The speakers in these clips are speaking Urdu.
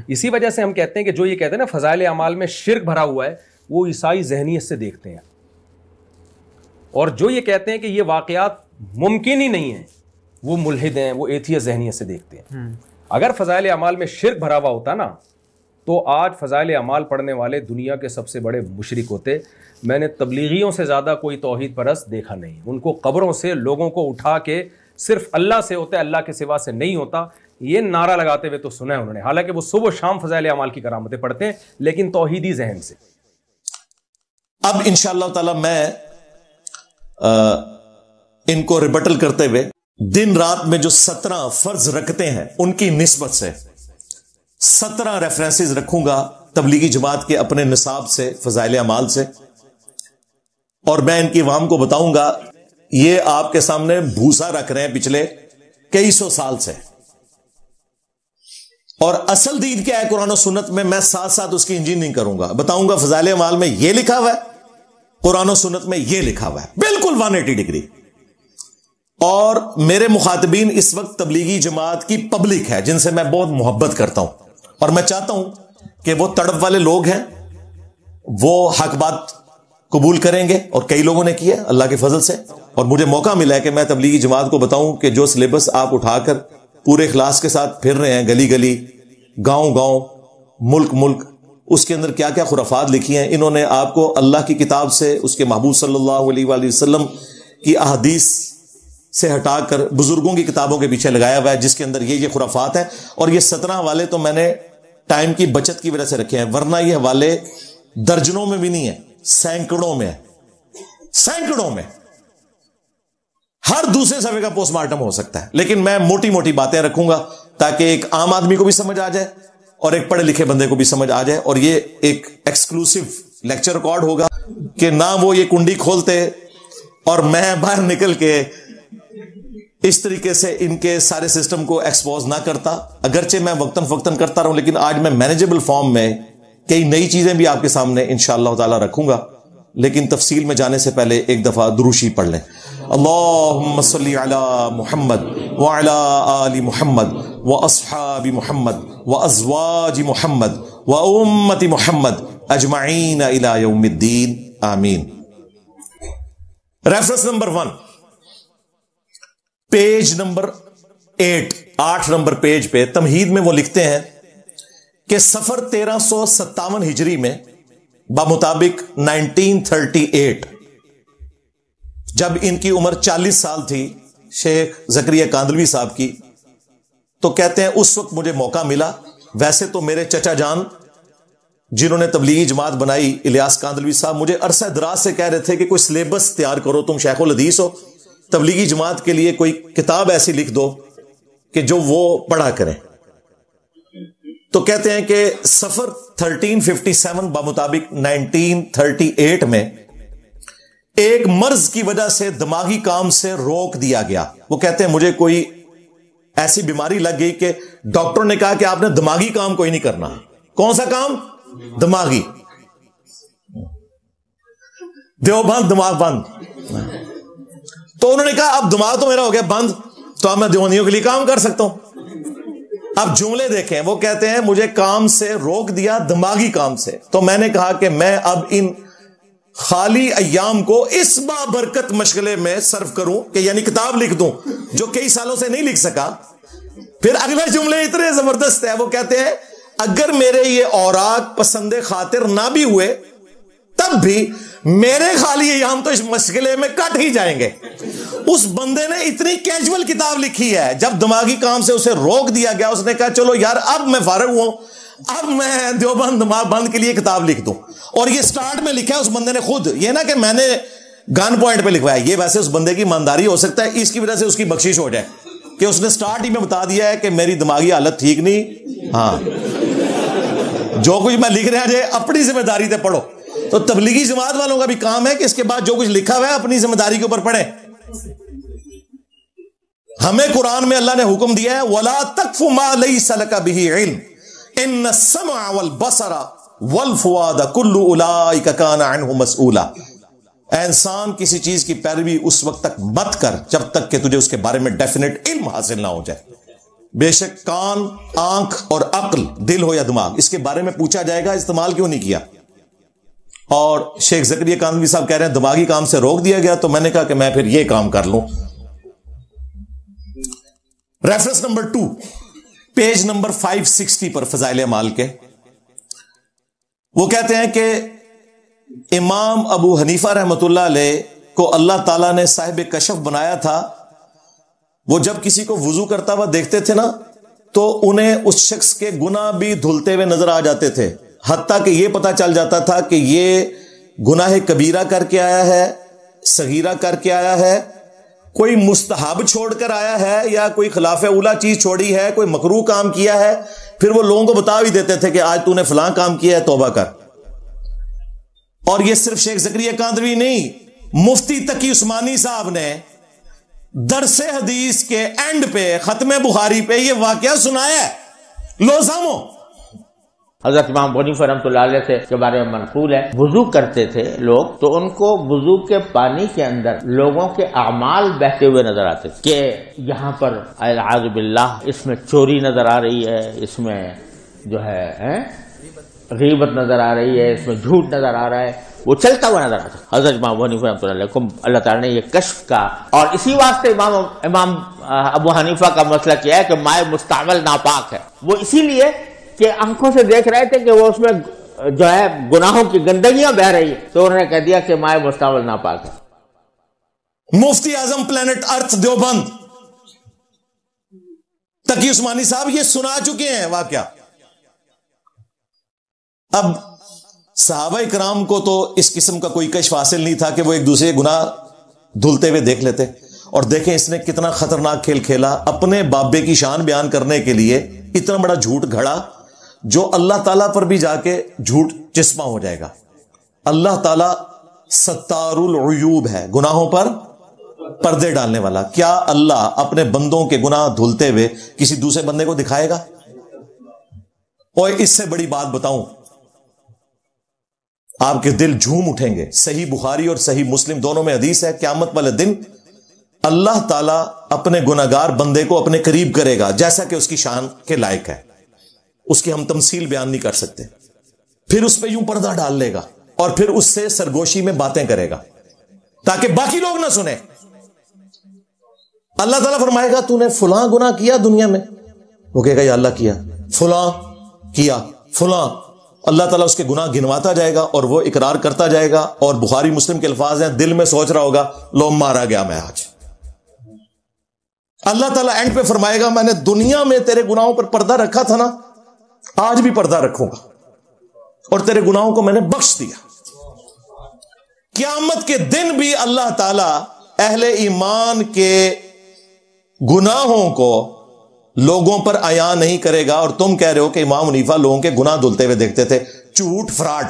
اسی وجہ سے ہم کہتے ہیں کہ جو یہ کہتے ہیں نا فضائل اعمال میں شرک بھرا ہوا ہے وہ عیسائی ذہنیت سے دیکھتے ہیں, اور جو یہ کہتے ہیں کہ یہ واقعات ممکن ہی نہیں ہیں وہ ملحد ہیں, وہ ایتھیسٹ ذہنیت سے دیکھتے ہیں. اگر فضائل اعمال میں شرک بھرا ہوا ہوتا نا تو آج فضائل اعمال پڑھنے والے دنیا کے سب سے بڑے مشرک ہوتے. میں نے تبلیغیوں سے زیادہ کوئی توحید پرست دیکھا نہیں. ان کو قبروں سے لوگوں کو اٹھا کے صرف اللہ سے ہوتا ہے, اللہ کے سوا سے نہیں ہوتا, یہ نعرہ لگاتے ہوئے تو سنا ہے انہوں نے, حالانکہ وہ صبح و شام فضائل اعمال کی کرامتیں پڑھتے ہیں لیکن توحیدی ذہن سے. اب انشاءاللہ تعالی میں ان کو ریبٹل کرتے ہوئے دن رات میں جو 17 فرض رکھتے ہیں ان کی نسبت سے 17 ریفرنسز رکھوں گا تبلیغی جماعت کے اپنے نصاب سے, فضائل اعمال سے, اور میں ان کی عوام کو بتاؤں گا یہ آپ کے سامنے بھوسا رکھ رہے ہیں پچھلے کئی سو سال سے, اور اصل دین کیا ہے قرآن و سنت میں ساتھ ساتھ اس کی انجینئرنگ کروں گا. بتاؤں گا فضائل اعمال میں یہ لکھا ہوا ہے, قرآن و سنت میں یہ لکھا ہوا ہے, بالکل 180 ڈگری. اور میرے مخاطبین اس وقت تبلیغی جماعت کی پبلک ہے جن سے میں بہت محبت کرتا ہوں, اور میں چاہتا ہوں کہ وہ تڑپ والے لوگ ہیں وہ حق بات قبول کریں گے, اور کئی لوگوں نے کیا اللہ کے فضل سے. اور مجھے موقع ملا ہے کہ میں تبلیغی جماعت کو بتاؤں کہ جو سلیبس آپ اٹھا کر پورے اخلاص کے ساتھ پھر رہے ہیں گلی گلی, گاؤں گاؤں, ملک ملک, اس کے اندر کیا کیا خرافات لکھی ہیں. انہوں نے آپ کو اللہ کی کتاب سے, اس کے محبوب صلی اللہ علیہ وآلہ وسلم کی احادیث سے ہٹا کر بزرگوں کی کتابوں کے پیچھے لگایا ہوا ہے جس کے اندر یہ خرافات ہیں. اور یہ 17 حوالے تو میں نے ٹائم کی بچت کی وجہ سے رکھے ہیں, ورنہ یہ حوالے درجنوں میں بھی نہیں ہے, سینکڑوں میں ہے, سینکڑوں میں. ہر دوسرے صفحے کا پوسٹ مارٹم ہو سکتا ہے, لیکن میں موٹی موٹی باتیں رکھوں گا تاکہ ایک عام آدمی کو بھی سمجھ آ جائے اور ایک پڑھے لکھے بندے کو بھی سمجھ آ جائے. اور یہ ایک ایکسکلوسیو لیکچر ریکارڈ ہوگا کہ نہ وہ یہ کنڈی کھولتے اور میں باہر نکل کے اس طریقے سے ان کے سارے سسٹم کو ایکسپوز نہ کرتا. اگرچہ میں وقتاً فوقتاً کرتا رہوں, لیکن آج میں مینیجبل فارم میں کئی نئی چیزیں بھی آپ کے سامنے انشاءاللہ تعالی رکھوں گا. لیکن تفصیل میں جانے سے پہلے ایک دفعہ دروشی پڑھ لیں. اللہم صلی علی محمد وعلی آل محمد واصحاب محمد وازواج محمد وامت محمد اجمعین الی یوم الدین آمین. Reference number 1, page number 8 number page پہ تمہید میں وہ لکھتے ہیں کہ سفر 1357 ہجری میں بمطابق 1938 جب ان کی عمر 40 سال تھی شیخ زکریا کاندلوی صاحب کی, تو کہتے ہیں اس وقت مجھے موقع ملا. ویسے تو میرے چچا جان جنہوں نے تبلیغی جماعت بنائی الیاس کاندلوی صاحب مجھے عرصہ دراز سے کہہ رہے تھے کہ کوئی سلیبس تیار کرو, تم شیخ الحدیث ہو, تبلیغی جماعت کے لیے کوئی کتاب ایسی لکھ دو کہ جو وہ پڑھا کریں. تو کہتے ہیں کہ سفر 1357 بمطابق 1938 میں ایک مرض کی وجہ سے دماغی کام سے روک دیا گیا. وہ کہتے ہیں مجھے کوئی ایسی بیماری لگ گئی کہ ڈاکٹر نے کہا کہ آپ نے دماغی کام کوئی نہیں کرنا. کون سا کام؟ دماغی. دیوبند دماغ بند. تو انہوں نے کہا اب دماغ تو میرا ہو گیا بند, تو اب میں دیوبندیوں کے لیے کام کر سکتا ہوں. اب جملے دیکھیں, وہ کہتے ہیں مجھے کام سے روک دیا, دماغی کام سے. تو میں نے کہا کہ میں اب ان خالی ایام کو اس بابرکت مشغلے میں صرف کروں کہ یعنی کتاب لکھ دوں جو کئی سالوں سے نہیں لکھ سکا. پھر اگلے جملے اتنے زبردست ہے, وہ کہتے ہیں اگر میرے یہ اوراق پسند خاطر نہ بھی ہوئے تب بھی میرے خالی ایام تو اس مشغلے میں کٹ ہی جائیں گے. اس بندے نے اتنی کیجول کتاب لکھی ہے, جب دماغی کام سے اسے روک دیا گیا اس نے کہا چلو یار اب میں فارغ ہوں, اب میں دیوبند دماغ بند کے لیے کتاب لکھ دوں. اور یہ سٹارٹ میں لکھا ہے اس بندے نے خود, یہ نا کہ میں نے گن پوائنٹ پہ لکھوایا. یہ ویسے اس بندے کی ایمانداری ہو سکتا ہے, اس کی وجہ سے اس کی بخشش ہو جائے کہ اس نے سٹارٹ ہی میں بتا دیا ہے کہ میری دماغی حالت ٹھیک نہیں. ہاں جو کچھ میں لکھ رہا ہے اپنی ذمہ داری تے پڑھو. تو تبلیغی جماعت والوں کا بھی کام ہے کہ اس کے بعد جو کچھ لکھا ہوا ہے اپنی ذمہ داری کے اوپر پڑھیں. ہمیں قرآن میں اللہ نے حکم دیا ہے وَلَا تَقْفُ مَا لَيْسَ لَكَ بِهِ عِلْمٌ إِنَّ السَّمْعَ وَالْبَصَرَ وَالْفُؤَادَ كُلُّ أُولَئِكَ كَانَ عَنْهُ مَسْئُولًا. اے انسان کسی چیز کی پیروی اس وقت تک مت کر جب تک کہ تجھے اس کے بارے میں ڈیفینیٹ علم حاصل نہ ہو جائے. بے شک کان، آنکھ اور عقل، دل ہو یا دماغ، اس کے بارے میں پوچھا جائے گا استعمال کیوں نہیں کیا. اور شیخ زکریا کاندھوی صاحب کہہ رہے ہیں دماغی کام سے روک دیا گیا، تو میں نے کہا کہ میں پھر یہ کام کر لوں. ریفرنس نمبر 2 پیج نمبر 560 پر فضائل اعمال کے، وہ کہتے ہیں کہ امام ابو حنیفہ رحمۃ اللہ علیہ کو اللہ تعالیٰ نے صاحب کشف بنایا تھا. وہ جب کسی کو وضو کرتا ہوا دیکھتے تھے نا تو انہیں اس شخص کے گناہ بھی دھلتے ہوئے نظر آ جاتے تھے، حتیٰ کہ یہ پتا چل جاتا تھا کہ یہ گناہ کبیرہ کر کے آیا ہے، صغیرہ کر کے آیا ہے، کوئی مستحب چھوڑ کر آیا ہے، یا کوئی خلاف اولا چیز چھوڑی ہے، کوئی مکروہ کام کیا ہے. پھر وہ لوگوں کو بتا بھی دیتے تھے کہ آج تو نے فلاں کام کیا ہے، توبہ کر. اور یہ صرف شیخ زکریا کاندھوی نہیں، مفتی تقی عثمانی صاحب نے درس حدیث کے اینڈ پہ ختم بخاری پہ یہ واقعہ سنایا ہے. لو سامو. حضرت امام ابو حنیفہ رحمۃ اللہ علیہ سے کے بارے میں منقول ہے، وضو کرتے تھے لوگ تو ان کو وضو کے پانی کے اندر لوگوں کے اعمال بہتے ہوئے نظر آتے تھے، کہ یہاں پر اعوذ باللہ اس میں چوری نظر آ رہی ہے، اس میں جو ہے غیبت نظر آ رہی ہے، اس میں جھوٹ نظر آ رہا ہے، وہ چلتا ہوا نظر آتا. حضرت امام ابو حنیفہ رحمۃ اللہ علیہ کو اللہ تعالیٰ نے یہ کشف کا، اور اسی واسطے امام ابو حنیفہ کا مسئلہ کیا ہے کہ مائع مستعمل ناپاک ہے. وہ اسی لیے کہ آنکھوں سے دیکھ رہے تھے کہ وہ اس میں جو ہے گناہوں کی گندگیاں بہ رہی ہے، تو انہوں نے کہہ دیا کہ مائع مستعمل ناپاک ہے. مفتی اعظم پلانٹ ارتھ دیوبند تقی عثمانی صاحب یہ سنا چکے ہیں واقعہ. اب صحابہ کرام کو تو اس قسم کا کوئی کشف حاصل نہیں تھا کہ وہ ایک دوسرے گناہ دھلتے ہوئے دیکھ لیتے. اور دیکھیں اس نے کتنا خطرناک کھیل کھیلا، اپنے بابے کی شان بیان کرنے کے لیے اتنا بڑا جھوٹ گھڑا جو اللہ تعالیٰ پر بھی جا کے جھوٹ چسپاں ہو جائے گا. اللہ تعالیٰ ستار العیوب ہے، گناہوں پر پردے ڈالنے والا. کیا اللہ اپنے بندوں کے گناہ دھلتے ہوئے کسی دوسرے بندے کو دکھائے گا؟ اور اس سے بڑی بات بتاؤں، آپ کے دل جھوم اٹھیں گے. صحیح بخاری اور صحیح مسلم دونوں میں حدیث ہے، قیامت والے دن اللہ تعالیٰ اپنے گناہگار بندے کو اپنے قریب کرے گا جیسا کہ اس کی شان کے لائق ہے. اس کی ہم تمثیل بیان نہیں کر سکتے. پھر اس پہ یوں پردہ ڈال لے گا اور پھر اس سے سرگوشی میں باتیں کرے گا تاکہ باقی لوگ نہ سنیں. اللہ تعالیٰ فرمائے گا تو نے فلاں گناہ کیا دنیا میں، وہ کہے گا یا اللہ کیا، فلاں کیا، فلاں. اللہ تعالیٰ اس کے گناہ گنواتا جائے گا اور وہ اقرار کرتا جائے گا. اور بخاری مسلم کے الفاظ ہیں، دل میں سوچ رہا ہوگا لو مارا گیا میں آج. اللہ تعالیٰ اینڈ پہ فرمائے گا میں نے دنیا میں تیرے گناہوں پر پردہ رکھا تھا نا، آج بھی پردہ رکھوں گا اور تیرے گناہوں کو میں نے بخش دیا. قیامت کے دن بھی اللہ تعالیٰ اہل ایمان کے گناہوں کو لوگوں پر عیاں نہیں کرے گا. اور تم کہہ رہے ہو کہ امام حنیفہ لوگوں کے گناہ دھلتے ہوئے دیکھتے تھے. جھوٹ، فراڈ.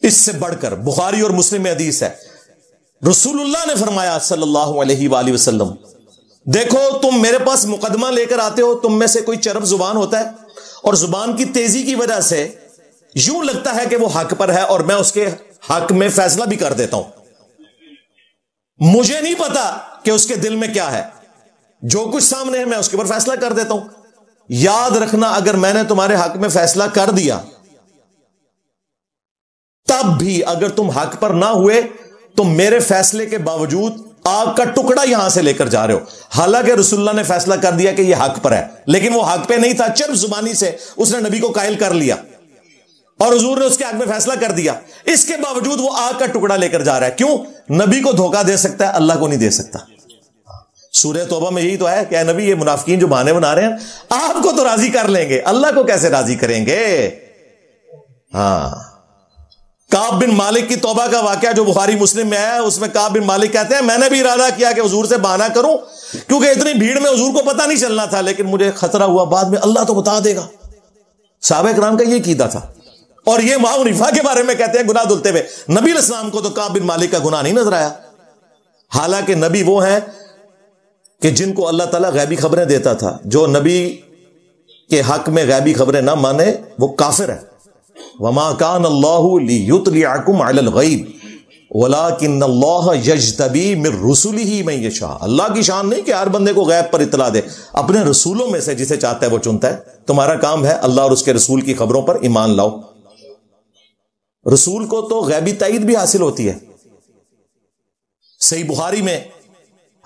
اس سے بڑھ کر بخاری اور مسلم میں حدیث ہے، رسول اللہ نے فرمایا صلی اللہ علیہ وآلہ وسلم، دیکھو تم میرے پاس مقدمہ لے کر آتے ہو، تم میں سے کوئی چرب زبان ہوتا ہے اور زبان کی تیزی کی وجہ سے یوں لگتا ہے کہ وہ حق پر ہے اور میں اس کے حق میں فیصلہ بھی کر دیتا ہوں. مجھے نہیں پتا کہ اس کے دل میں کیا ہے، جو کچھ سامنے ہے میں اس کے اوپر فیصلہ کر دیتا ہوں. یاد رکھنا اگر میں نے تمہارے حق میں فیصلہ کر دیا تب بھی اگر تم حق پر نہ ہوئے تو میرے فیصلے کے باوجود آگ کا ٹکڑا یہاں سے لے کر جا رہے ہو. حالانکہ رسول اللہ نے فیصلہ کر دیا کہ یہ حق پر ہے، لیکن وہ حق پہ نہیں تھا. چرب زبانی سے اس نے نبی کو قائل کر لیا اور حضور نے اس کے حق میں فیصلہ کر دیا. اس کے باوجود وہ آگ کا ٹکڑا لے کر جا رہا ہے. کیوں؟ نبی کو دھوکہ دے سکتا ہے، اللہ کو نہیں دے سکتا. سورہ توبہ میں یہی تو ہے کہ اے نبی یہ منافقین جو بہانے بنا رہے ہیں آپ کو تو راضی کر لیں گے، اللہ کو کیسے راضی کریں گے. ہاں، کعب بن مالک کی توبہ کا واقعہ جو بخاری مسلم میں ہے، اس میں کعب بن مالک کہتے ہیں میں نے بھی ارادہ کیا کہ حضور سے بہانہ کروں کیونکہ اتنی بھیڑ میں حضور کو پتہ نہیں چلنا تھا، لیکن مجھے خطرہ ہوا بعد میں اللہ تو بتا دے گا. صحابہ کرام کا یہ عقیدہ تھا. اور یہ امام حنیفہ کے بارے میں کہتے ہیں گناہ دھلتے ہوئے. نبی علیہ السلام کو تو کعب بن مالک کا گناہ نہیں نظر آیا، حالانکہ نبی وہ ہیں کہ جن کو اللہ تعالیٰ غیبی خبریں دیتا تھا. جو نبی کے حق میں غیبی خبریں نہ مانے وہ کافر ہے. وما کان اللہ لیطلعکم علی الغیب، وَلَٰكِنَّ اللَّهَ يَجْتَبِي مِن رُّسُلِهِ مَن يَشَاءُ. اللہ کی شان نہیں کہ ہر بندے کو غیب پر اطلاع دے، اپنے رسولوں میں سے جسے چاہتا ہے وہ چنتا ہے. تمہارا کام ہے اللہ اور اس کے رسول کی خبروں پر ایمان لاؤ. رسول کو تو غیبی تائید بھی حاصل ہوتی ہے. صحیح بخاری میں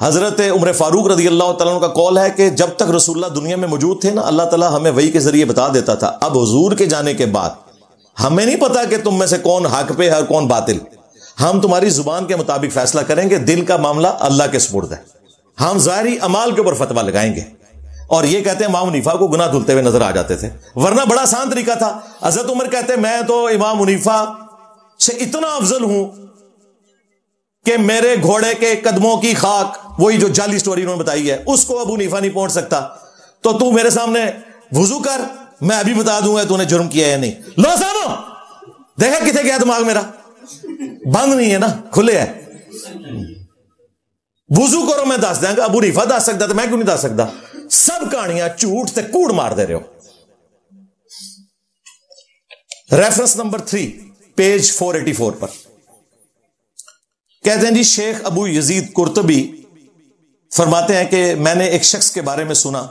حضرت عمر فاروق رضی اللہ تعالیٰ عنہ کا قول ہے کہ جب تک رسول اللہ دنیا میں موجود تھے نا، اللہ تعالیٰ ہمیں وحی کے ذریعے بتا دیتا تھا. اب حضور کے جانے کے بعد ہمیں نہیں پتا کہ تم میں سے کون حق پہ ہے اور کون باطل. ہم تمہاری زبان کے مطابق فیصلہ کریں گے، دل کا معاملہ اللہ کے سپرد ہے. ہم ظاہری اعمال کے اوپر فتویٰ لگائیں گے. اور یہ کہتے ہیں امام حنیفہ کو گناہ دھلتے ہوئے نظر آ جاتے تھے، ورنہ بڑا آسان طریقہ تھا. حضرت عمر کہتے ہیں میں تو امام حنیفہ سے اتنا افضل ہوں کہ میرے گھوڑے کے قدموں کی خاک، وہی جو جعلی سٹوری انہوں نے بتائی ہے، اس کو ابو حنیفہ نہیں پہنچ سکتا. تو میرے سامنے وضو کر، میں ابھی بتا دوں گا تو نے جرم کیا ہے یا نہیں. لو سانو دیکھا کتنے گیا دماغ میرا، بند نہیں ہے نا، کھلے ہے. وضو کرو میں دس دیں گا، ابو حنیفہ دس سکتا تو میں کیوں نہیں دس سکتا؟ سب کہانیاں جھوٹ سے کوڑ مار دے رہے ہو. ریفرنس نمبر 3 پیج 484 پر کہتے ہیں جی شیخ ابو یزید قرطبی فرماتے ہیں کہ میں نے ایک شخص کے بارے میں سنا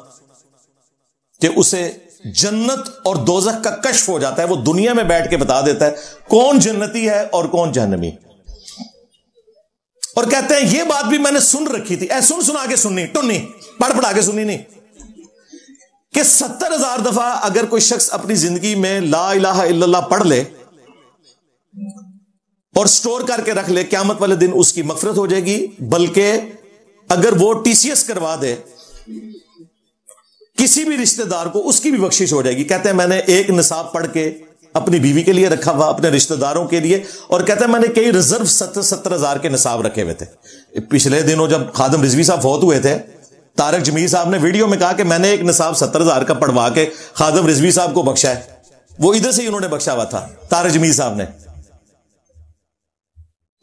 کہ اسے جنت اور دوزخ کا کشف ہو جاتا ہے. وہ دنیا میں بیٹھ کے بتا دیتا ہے کون جنتی ہے اور کون جہنمی. اور کہتے ہیں یہ بات بھی میں نے سن رکھی تھی، سنا کے سننی، ٹنی پڑھ پڑھا کے سنی نہیں، کہ 70,000 دفعہ اگر کوئی شخص اپنی زندگی میں لا الہ الا اللہ پڑھ لے اور سٹور کر کے رکھ لے، قیامت والے دن اس کی مغفرت ہو جائے گی. بلکہ اگر وہ TCS کروا دے کسی بھی رشتہ دار کو، اس کی بھی بخشش ہو جائے گی. کہتے ہیں میں نے ایک نصاب پڑھ کے اپنی بیوی کے لیے رکھا ہوا، اپنے رشتہ داروں کے لیے، اور کہتے ہیں میں نے کئی ریزرو 70,000 کے نصاب رکھے ہوئے تھے. پچھلے دنوں جب خادم رضوی صاحب فوت ہوئے تھے، طارق جمیل صاحب نے ویڈیو میں کہا کہ میں نے ایک نصاب 70,000 کا پڑھوا کے خادم رضوی صاحب کو بخشا ہے. وہ ادھر سے ہی انہوں نے بخشا ہوا تھا، طارق جمیل صاحب نے.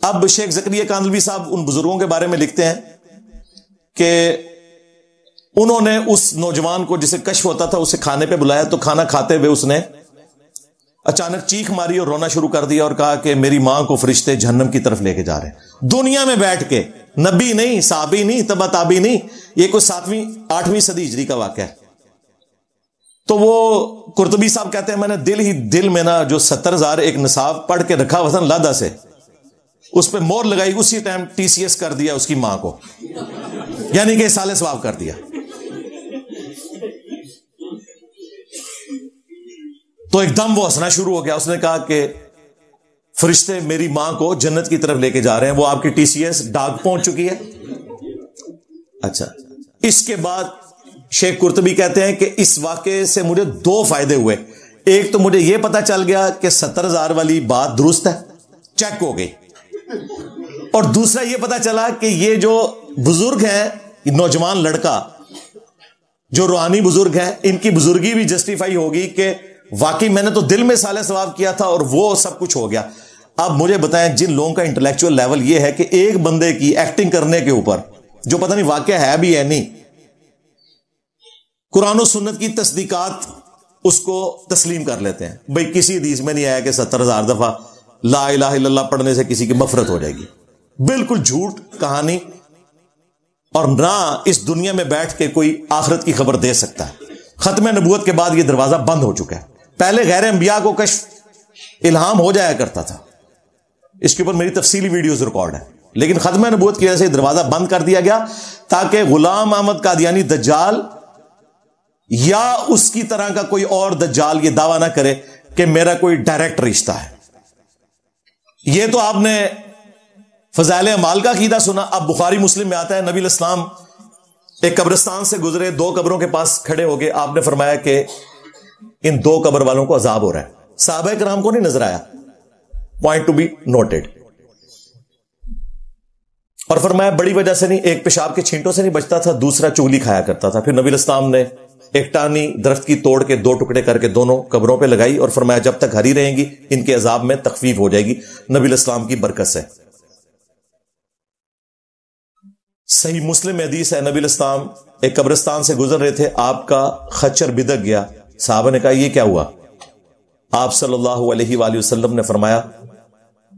اب شیخ زکریا کاندلوی صاحب ان بزرگوں کے بارے میں لکھتے ہیں کہ انہوں نے اس نوجوان کو جسے کشف ہوتا تھا اسے کھانے پہ بلایا، تو کھانا کھاتے ہوئے اس نے اچانک چیخ ماری اور رونا شروع کر دیا اور کہا کہ میری ماں کو فرشتے جہنم کی طرف لے کے جا رہے ہیں. دنیا میں بیٹھ کے، نبی نہیں، صحابی نہیں، تبع تابعی نہیں، یہ کوئی 7ویں 8ویں صدی ہجری کا واقعہ ہے. تو وہ قرطبی صاحب کہتے ہیں میں نے دل میں نا جو 70,000 ایک نصاب پڑھ کے رکھا وطن لادہ سے، اس پہ مور لگائی، اسی ٹائم TCS کر دیا اس کی ماں کو، یعنی کہ سال ثواب کر دیا. تو ایک دم وہ ہنسنا شروع ہو گیا. اس نے کہا کہ فرشتے میری ماں کو جنت کی طرف لے کے جا رہے ہیں، وہ آپ کی TCS ڈاک پہنچ چکی ہے. اچھا، اس کے بعد شیخ قرطبی کہتے ہیں کہ اس واقعے سے مجھے 2 فائدے ہوئے. ایک تو مجھے یہ پتا چل گیا کہ 70,000 والی بات درست ہے، چیک ہو گئی. اور دوسرا یہ پتا چلا کہ یہ جو بزرگ ہیں، نوجوان لڑکا جو روحانی بزرگ ہیں، ان کی بزرگی بھی جسٹیفائی ہوگی کہ واقعی میں نے تو دل میں صالح ثواب کیا تھا اور وہ سب کچھ ہو گیا. اب مجھے بتائیں جن لوگوں کا انٹلیکچوئل لیول یہ ہے کہ ایک بندے کی ایکٹنگ کرنے کے اوپر جو پتہ نہیں واقعہ ہے بھی ہے نہیں، قرآن و سنت کی تصدیقات اس کو تسلیم کر لیتے ہیں. بھئی کسی حدیث میں نہیں آیا کہ 70,000 دفعہ لا الہ الا اللہ پڑھنے سے کسی کی مغفرت ہو جائے گی. بالکل جھوٹ کہانی، اور نہ اس دنیا میں بیٹھ کے کوئی آخرت کی خبر دے سکتا ہے. ختم نبوت کے بعد یہ دروازہ بند ہو چکا ہے. پہلے غیر انبیاء کو کشف الہام ہو جایا کرتا تھا، اس کے اوپر میری تفصیلی ویڈیوز ریکارڈ ہیں، لیکن ختم نبوت کی وجہ سے دروازہ بند کر دیا گیا تاکہ غلام احمد قادیانی دجال یا اس کی طرح کا کوئی اور دجال یہ دعویٰ نہ کرے کہ میرا کوئی ڈائریکٹ رشتہ ہے. یہ تو آپ نے فضائل اعمال کا عقیدہ سنا. اب بخاری مسلم میں آتا ہے نبی الاسلام ایک قبرستان سے گزرے، 2 قبروں کے پاس کھڑے ہو گئے. آپ نے فرمایا کہ ان 2 قبر والوں کو عذاب ہو رہا ہے. صحابہ کرام کو نہیں نظر آیا، پوائنٹ ٹو بی نوٹڈ. اور فرمایا بڑی وجہ سے نہیں، ایک پیشاب کے چھینٹوں سے نہیں بچتا تھا، دوسرا چگلی کھایا کرتا تھا. پھر نبی الاسلام نے ایک ٹانی درخت کی توڑ کے 2 ٹکڑے کر کے دونوں قبروں پہ لگائی اور فرمایا جب تک ہری رہیں گی ان کے عذاب میں تخفیف ہو جائے گی نبی الاسلام کی برکت سے. صحیح مسلم میں حدیث ہے، نبی الاسلام ایک قبرستان سے گزر رہے تھے، آپ کا خچر بدک گیا. صحابہ نے کہا یہ کیا ہوا؟ آپ صلی اللہ علیہ وآلہ وسلم نے فرمایا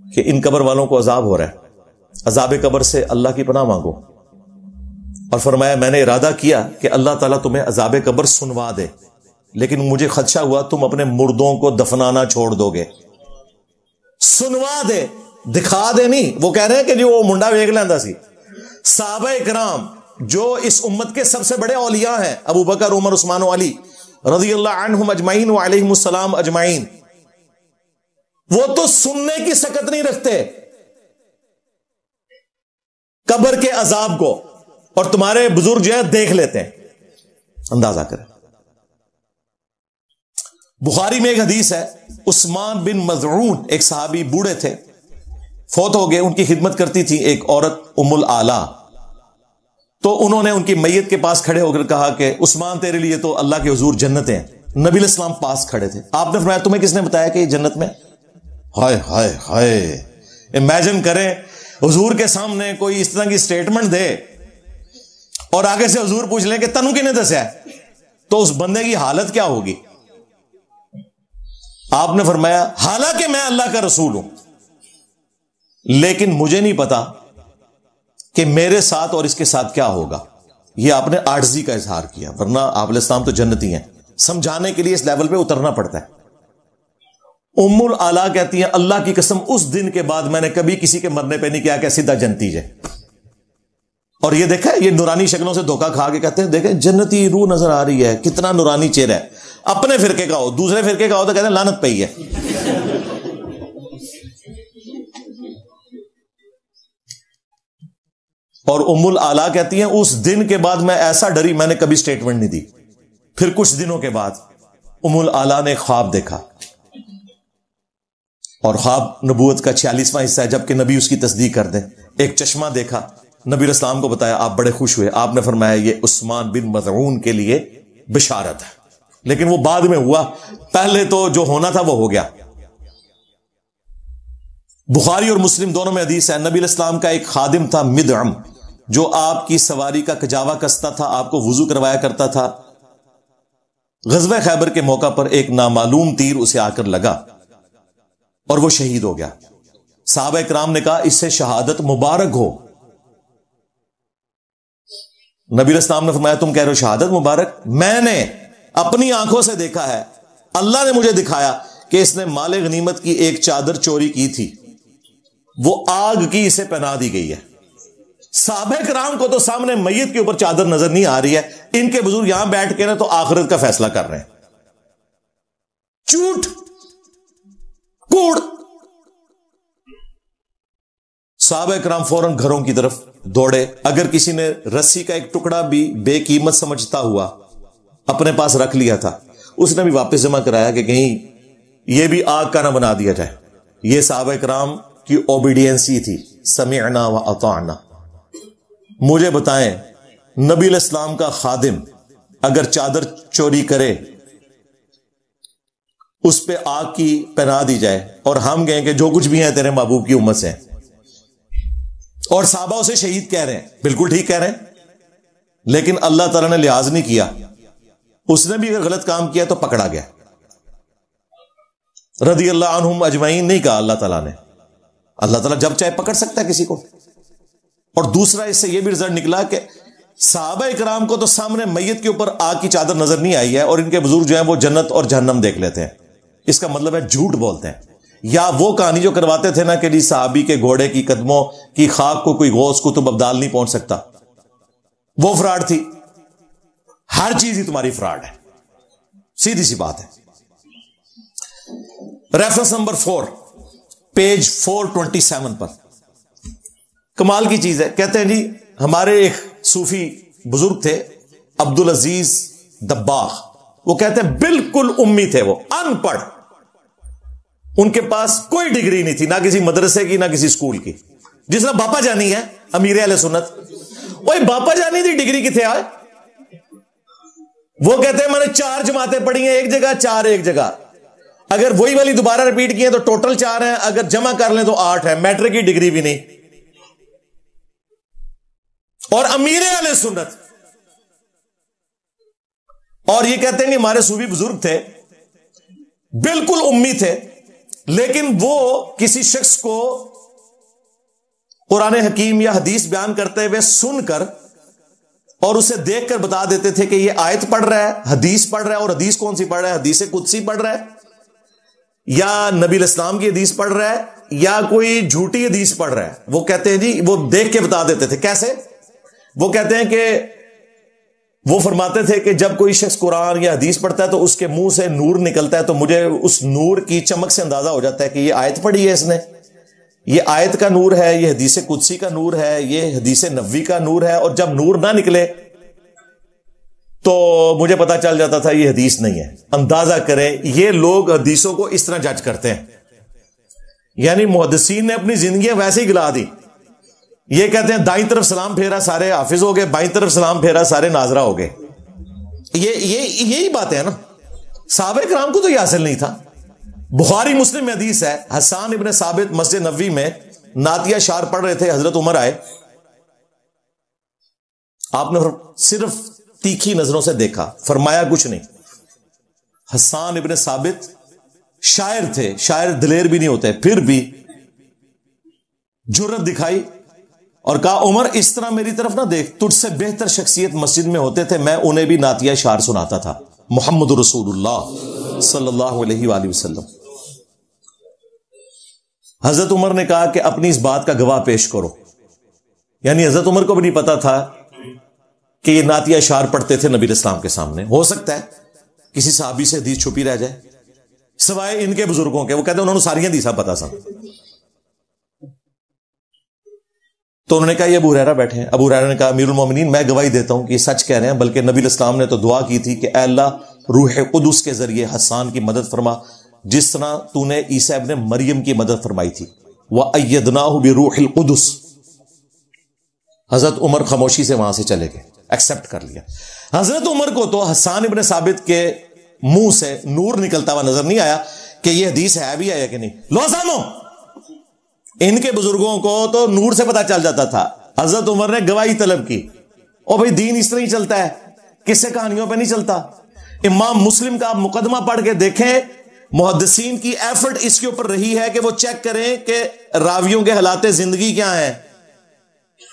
کہ ان قبر والوں کو عذاب ہو رہا ہے، عذاب قبر سے اللہ کی پناہ مانگو، اور فرمایا میں نے ارادہ کیا کہ اللہ تعالیٰ تمہیں عذاب قبر سنوا دے، لیکن مجھے خدشہ ہوا تم اپنے مردوں کو دفنانا چھوڑ دو گے۔ سنوا دے، دکھا دے نہیں۔ وہ کہہ رہے ہیں کہ جو وہ منڈا ویگ لیندا سی۔ صحابہ اکرام جو اس امت کے سب سے بڑے اولیاء ہیں، ابو بکر، عمر، عثمان و علی رضی اللہ عنہم اجمعین وعلیہم السلام اجمعین، وہ تو سننے کی سکت نہیں رکھتے قبر کے عذاب کو، اور تمہارے بزرگ جو ہے دیکھ لیتے ہیں۔ اندازہ کریں۔ بخاری میں ایک حدیث ہے، عثمان بن مظعون ایک صحابی بوڑھے تھے، فوت ہو گئے، ان کی خدمت کرتی تھی ایک عورت ام العلا، تو انہوں نے ان کی میت کے پاس کھڑے ہو کر کہا کہ عثمان تیرے لیے تو اللہ کے حضور جنتیں ہیں۔ نبی علیہ السلام پاس کھڑے تھے، آپ نے فرمایا تمہیں کس نے بتایا کہ یہ جنت میں؟ ہائے ہائے ہائے، امیجن کریں حضور کے سامنے کوئی اس طرح کی سٹیٹمنٹ دے اور آگے سے حضور پوچھ لیں کہ تنو کنے دسیا ہے، تو اس بندے کی حالت کیا ہوگی؟ آپ نے فرمایا حالانکہ میں اللہ کا رسول ہوں، لیکن مجھے نہیں پتا کہ میرے ساتھ اور اس کے ساتھ کیا ہوگا۔ یہ آپ نے عاجزی کا اظہار کیا، ورنہ آپ علیہ السلام تو جنتی ہیں۔ سمجھانے کے لیے اس لیول پہ اترنا پڑتا ہے۔ ام العلا کہتی ہیں اللہ کی قسم اس دن کے بعد میں نے کبھی کسی کے مرنے پہ نہیں کیا کہ سیدھا جنتی ہے۔ اور یہ دیکھا یہ نورانی شکلوں سے دھوکہ کھا کے کہتے ہیں دیکھیں جنتی روح نظر آ رہی ہے، کتنا نورانی چہرہ ہے۔ اپنے فرقے کا ہو، دوسرے فرقے کا ہو تو کہتے ہیں لعنت پئی ہے۔ اور ام العلا کہتی ہیں اس دن کے بعد میں ایسا ڈری میں نے کبھی سٹیٹمنٹ نہیں دی۔ پھر کچھ دنوں کے بعد ام العلا نے خواب دیکھا، اور خواب نبوت کا 46واں حصہ ہے، جبکہ نبی اس کی تصدیق کر دیں۔ ایک چشمہ دیکھا، نبی علیہ السلام کو بتایا، آپ بڑے خوش ہوئے۔ آپ نے فرمایا یہ عثمان بن مظعون کے لیے بشارت ہے، لیکن وہ بعد میں ہوا، پہلے تو جو ہونا تھا وہ ہو گیا۔ بخاری اور مسلم دونوں میں حدیث ہے، نبی علیہ السلام کا ایک خادم تھا مدعم، جو آپ کی سواری کا کجاوا کستا تھا، آپ کو وضو کروایا کرتا تھا۔ غزوہ خیبر کے موقع پر ایک نامعلوم تیر اسے آ کر لگا اور وہ شہید ہو گیا۔ صحابہ کرام نے کہا اس سے شہادت مبارک ہو۔ نبی علیہ السلام نے فرمایا تم کہہ رہے ہو شہادت مبارک؟ میں نے اپنی آنکھوں سے دیکھا ہے، اللہ نے مجھے دکھایا کہ اس نے مال غنیمت کی ایک چادر چوری کی تھی، وہ آگ کی اسے پہنا دی گئی ہے۔ صحابہ کرام کو تو سامنے میت کے اوپر چادر نظر نہیں آ رہی ہے، ان کے بزرگ یہاں بیٹھ کے نا تو آخرت کا فیصلہ کر رہے ہیں۔ جھوٹ، کوڑ۔ صحابہ کرام فوراً گھروں کی طرف دوڑے۔ اگر کسی نے رسی کا ایک ٹکڑا بھی بے قیمت سمجھتا ہوا اپنے پاس رکھ لیا تھا، اس نے بھی واپس جمع کرایا کہ کہیں یہ بھی آگ کا نہ بنا دیا جائے۔ یہ صحابہ کرام کی اوبیڈینسی تھی، سمعنا و اطعنا۔ مجھے بتائیں نبی علیہ السلام کا خادم اگر چادر چوری کرے، اس پہ آگ کی پہنا دی جائے، اور ہم کہیں کہ جو کچھ بھی ہیں تیرے محبوب کی امت سے، اور صحابہ اسے شہید کہہ رہے ہیں، بالکل ٹھیک کہہ رہے ہیں، لیکن اللہ تعالیٰ نے لحاظ نہیں کیا، اس نے بھی اگر غلط کام کیا تو پکڑا گیا۔ رضی اللہ عنہم اجمعین نہیں کہا اللہ تعالیٰ نے، اللہ تعالیٰ جب چاہے پکڑ سکتا ہے کسی کو۔ اور دوسرا اس سے یہ بھی رزلٹ نکلا کہ صحابہ اکرام کو تو سامنے میت کے اوپر آگ کی چادر نظر نہیں آئی ہے، اور ان کے بزرگ جو ہیں وہ جنت اور جہنم دیکھ لیتے ہیں۔ اس کا مطلب ہے جھوٹ بولتے ہیں۔ یا وہ کہانی جو کرواتے تھے نا کہ جی صحابی کے گھوڑے کی قدموں کی خاک کو کوئی غوث کتب ابدال نہیں پہنچ سکتا، وہ فراڈ تھی۔ ہر چیز ہی تمہاری فراڈ ہے، سیدھی سی بات ہے۔ ریفرنس نمبر 4 پیج 427 پر کمال کی چیز ہے۔ کہتے ہیں جی ہمارے ایک صوفی بزرگ تھے عبدالعزیز دباغ، وہ کہتے ہیں بالکل امی تھے، وہ ان پڑھ، ان کے پاس کوئی ڈگری نہیں تھی، نہ کسی مدرسے کی نہ کسی اسکول کی۔ جس طرح باپا جانی ہے امیر اہل سنت، وہی باپا جانی تھی ڈگری کی تھے آئے۔ وہ کہتے ہیں میں نے 4 جماعتیں پڑھی ہیں ایک جگہ، 4 ایک جگہ، اگر وہی والی دوبارہ ریپیٹ کی ہیں تو ٹوٹل 4 ہیں، اگر جمع کر لیں تو 8 ہیں، میٹرک کی ڈگری بھی نہیں، اور امیر اہل سنت۔ اور یہ کہتے ہیں کہ ہمارے صوفی بزرگ تھے بالکل امی تھے، لیکن وہ کسی شخص کو قرآن حکیم یا حدیث بیان کرتے ہوئے سن کر اور اسے دیکھ کر بتا دیتے تھے کہ یہ آیت پڑھ رہا ہے، حدیث پڑھ رہا ہے، اور حدیث کون سی پڑھ رہا ہے؟ حدیث قدسی پڑھ رہا ہے، یا نبی الاسلام کی حدیث پڑھ رہا ہے، یا کوئی جھوٹی حدیث پڑھ رہا ہے۔ وہ کہتے ہیں جی، وہ دیکھ کے بتا دیتے تھے۔ کیسے؟ وہ کہتے ہیں کہ وہ فرماتے تھے کہ جب کوئی شخص قرآن یا حدیث پڑھتا ہے تو اس کے منہ سے نور نکلتا ہے، تو مجھے اس نور کی چمک سے اندازہ ہو جاتا ہے کہ یہ آیت پڑھی ہے اس نے، یہ آیت کا نور ہے، یہ حدیث قدسی کا نور ہے، یہ حدیث نبوی کا نور ہے۔ اور جب نور نہ نکلے تو مجھے پتا چل جاتا تھا یہ حدیث نہیں ہے۔ اندازہ کریں، یہ لوگ حدیثوں کو اس طرح جج کرتے ہیں، یعنی محدثین نے اپنی زندگیاں ویسے ہی گلا دی۔ یہ کہتے ہیں دائیں طرف سلام پھیرا سارے حافظ ہو گئے، بائیں طرف سلام پھیرا سارے ناظرہ ہو گئے۔ یہی باتیں ہیں نا۔ صحابہ کرام کو تو یہ حاصل نہیں تھا۔ بخاری مسلم میں حدیث ہے، حسان ابن ثابت مسجد نبوی میں نعتیہ اشعار پڑھ رہے تھے، حضرت عمر آئے، آپ نے صرف تیکھی نظروں سے دیکھا، فرمایا کچھ نہیں۔ حسان ابن ثابت شاعر تھے، شاعر دلیر بھی نہیں ہوتے، پھر بھی جرت دکھائی اور کہا عمر اس طرح میری طرف نہ دیکھ، تجھ سے بہتر شخصیت مسجد میں ہوتے تھے، میں انہیں بھی نعتیہ اشعار سناتا تھا۔ محمد رسول اللہ صلی اللہ علیہ وآلہ وسلم۔ حضرت عمر نے کہا کہ اپنی اس بات کا گواہ پیش کرو، یعنی حضرت عمر کو بھی نہیں پتا تھا کہ یہ نعتیہ اشعار پڑھتے تھے نبی اسلام کے سامنے۔ ہو سکتا ہے کسی صحابی سے حدیث چھپی رہ جائے، سوائے ان کے بزرگوں کے، وہ کہتے ہیں انہوں نے ساری حدیثاں پتا سا۔ تو انہوں نے کہا یہ ابو ہریرہ بیٹھے ہیں۔ ابو ہریرہ نے کہا امیر المومنین میں گواہی دیتا ہوں کہ یہ سچ کہہ رہے ہیں، بلکہ نبی الاسلام نے تو دعا کی تھی کہ اے اللہ روح قدس کے ذریعے حسان کی مدد فرما، جس طرح تو نے عیسیٰ ابن مریم کی مدد فرمائی تھی۔ وَأَيَّدْنَاهُ بِرُوحِ الْقُدُسِ۔ حضرت عمر خاموشی سے وہاں سے چلے گئے، ایکسپٹ کر لیا۔ حضرت عمر کو تو حسان ابن ثابت کے منہ سے نور نکلتا ہوا نظر نہیں آیا کہ یہ حدیث ہے بھی ہے کہ نہیں۔ لو سامو، ان کے بزرگوں کو تو نور سے پتا چل جاتا تھا۔ حضرت عمر نے گواہی طلب کی، او بھائی دین اس طرح ہی چلتا ہے، کس سے کہانیوں پہ نہیں چلتا۔ امام مسلم کا آپ مقدمہ پڑھ کے دیکھیں، محدثین کی ایفرٹ اس کے اوپر رہی ہے کہ وہ چیک کریں کہ راویوں کے حالات زندگی کیا ہیں،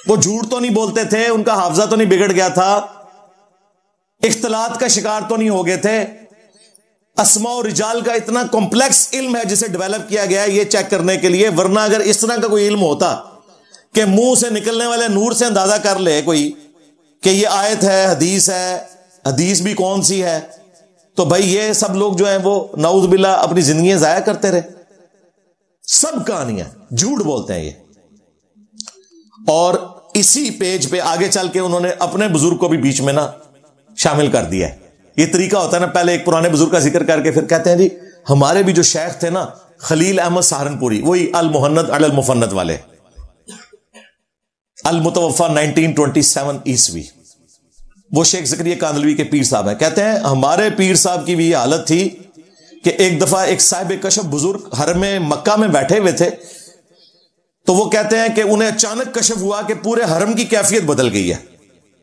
وہ جھوٹ تو نہیں بولتے تھے، ان کا حافظہ تو نہیں بگڑ گیا تھا، اختلاط کا شکار تو نہیں ہو گئے تھے۔ اسماء و رجال کا اتنا کمپلیکس علم ہے جسے ڈیولپ کیا گیا ہے یہ چیک کرنے کے لیے، ورنہ اگر اس طرح کا کوئی علم ہوتا کہ منہ سے نکلنے والے نور سے اندازہ کر لے کوئی کہ یہ آیت ہے، حدیث بھی کون سی ہے، تو بھائی یہ سب لوگ جو ہیں وہ نعوذ باللہ اپنی زندگیاں ضائع کرتے رہے۔ سب کہانیاں جھوٹ بولتے ہیں یہ۔ اور اسی پیج پہ آگے چل کے انہوں نے اپنے بزرگ کو بھی بیچ میں نا شامل کر دیا ہے۔ یہ طریقہ ہوتا ہے نا، پہلے ایک پرانے بزرگ کا ذکر کر کے پھر کہتے ہیں جی ہمارے بھی جو شیخ تھے نا خلیل احمد سہارنپوری، وہی المحند علی المفند والے، المتوفا 1927 عیسوی، وہ شیخ زکریا کاندلوی کے پیر صاحب ہیں۔ کہتے ہیں ہمارے پیر صاحب کی بھی یہ حالت تھی کہ ایک دفعہ ایک صاحب کشف بزرگ حرم مکہ میں بیٹھے ہوئے تھے، تو وہ کہتے ہیں کہ انہیں اچانک کشف ہوا کہ پورے حرم کی کیفیت بدل گئی ہے،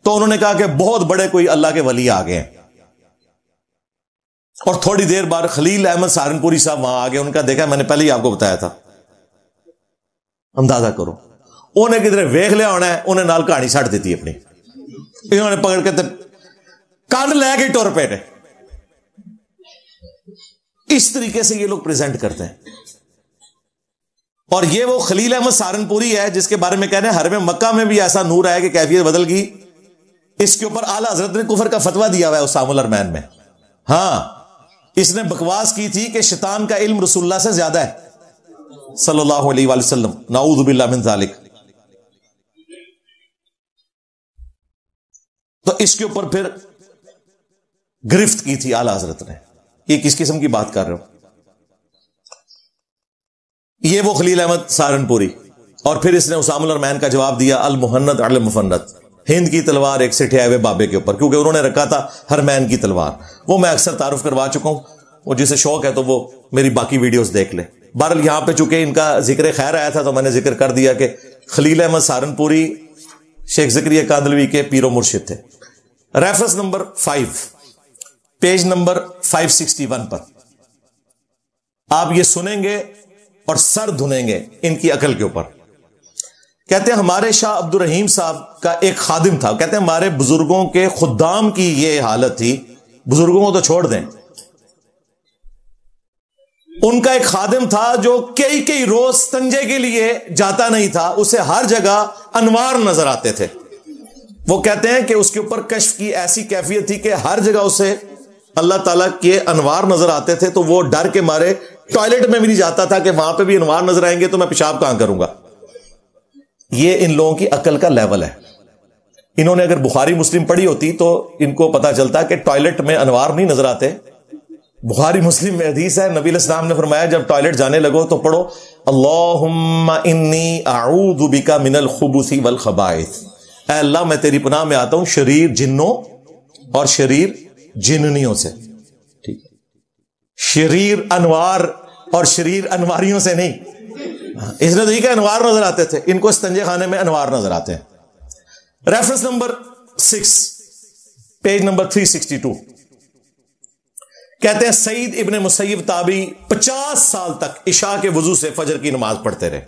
تو انہوں نے کہا کہ بہت بڑے کوئی اللہ کے ولی آ گئے ہیں۔ اور تھوڑی دیر بعد خلیل احمد سہارنپوری صاحب وہاں آگے، ان کا دیکھا میں نے پہلے ہی آپ کو بتایا تھا، اندازہ کرو انہیں کدھر ویکھ لیا ہونا ہے، انہیں نال کہانی چھڑ دیتی اپنی، انہوں نے پکڑ کے کان لے کے ٹور پیٹے۔ اس طریقے سے یہ لوگ پریزنٹ کرتے ہیں۔ اور یہ وہ خلیل احمد سہارنپوری ہے جس کے بارے میں کہہ رہے ہیں حرم مکہ میں بھی ایسا نور ہے کہ کیفیت بدل گئی۔ اس کے اوپر اعلیٰ حضرت نے کفر کا فتویٰ دیا ہوا ہے اسام الارمین میں۔ ہاں، اس نے بکواس کی تھی کہ شیطان کا علم رسول اللہ سے زیادہ ہے صلی اللہ علیہ وآلہ وسلم، نعوذ باللہ من ذالک۔ تو اس کے اوپر پھر گرفت کی تھی اعلیٰ حضرت نے۔ یہ کس قسم کی بات کر رہے ہو؟ یہ وہ خلیل احمد سہارنپوری، اور پھر اس نے اسام الارمین کا جواب دیا المحند علی المفند، ہند کی تلوار ایک سٹھے ہوئے بابے کے اوپر، کیونکہ انہوں نے رکھا تھا حرمین کی تلوار۔ وہ میں اکثر تعارف کروا چکا ہوں، وہ جسے شوق ہے تو وہ میری باقی ویڈیوز دیکھ لے۔ بہرحال یہاں پہ چونکہ ان کا ذکر خیر آیا تھا تو میں نے ذکر کر دیا کہ خلیل احمد سہارنپوری شیخ زکریا کاندلوی کے پیر و مرشد تھے۔ ریفرنس نمبر 5 پیج نمبر 561 پر آپ یہ سنیں گے اور سر دھنیں گے ان کی عقل کے اوپر. کہتے ہیں ہمارے شاہ عبد الرحیم صاحب کا ایک خادم تھا. کہتے ہیں ہمارے بزرگوں کے خدام کی یہ حالت تھی, بزرگوں کو تو چھوڑ دیں, ان کا ایک خادم تھا جو کئی روز استنجے کے لیے جاتا نہیں تھا, اسے ہر جگہ انوار نظر آتے تھے. وہ کہتے ہیں کہ اس کے اوپر کشف کی ایسی کیفیت تھی کہ ہر جگہ اسے اللہ تعالیٰ کے انوار نظر آتے تھے, تو وہ ڈر کے مارے ٹوائلٹ میں بھی نہیں جاتا تھا کہ وہاں پہ بھی انوار نظر آئیں گے تو میں پیشاب کہاں کروں گا. یہ ان لوگوں کی عقل کا لیول ہے. انہوں نے اگر بخاری مسلم پڑھی ہوتی تو ان کو پتا چلتا کہ ٹوائلٹ میں انوار نہیں نظر آتے. بخاری مسلم میں حدیث ہے, نبی علیہ السلام نے فرمایا جب ٹوائلٹ جانے لگو تو پڑھو اللہم انی اعوذ بک من الخبث والخبائث, اے اللہ میں تیری پناہ میں آتا ہوں شریر جنوں اور شریر جننیوں سے. ٹھیک, شریر انوار اور شریر انواریوں سے نہیں. اس نے تو یہ کہ انوار نظر آتے تھے, ان کو استنجے خانے میں انوار نظر آتے ہیں. Reference number 6 page number 362. کہتے ہیں سعید ابن مسیب تابعی 50 سال تک عشاء کے وضو سے فجر کی نماز پڑھتے رہے.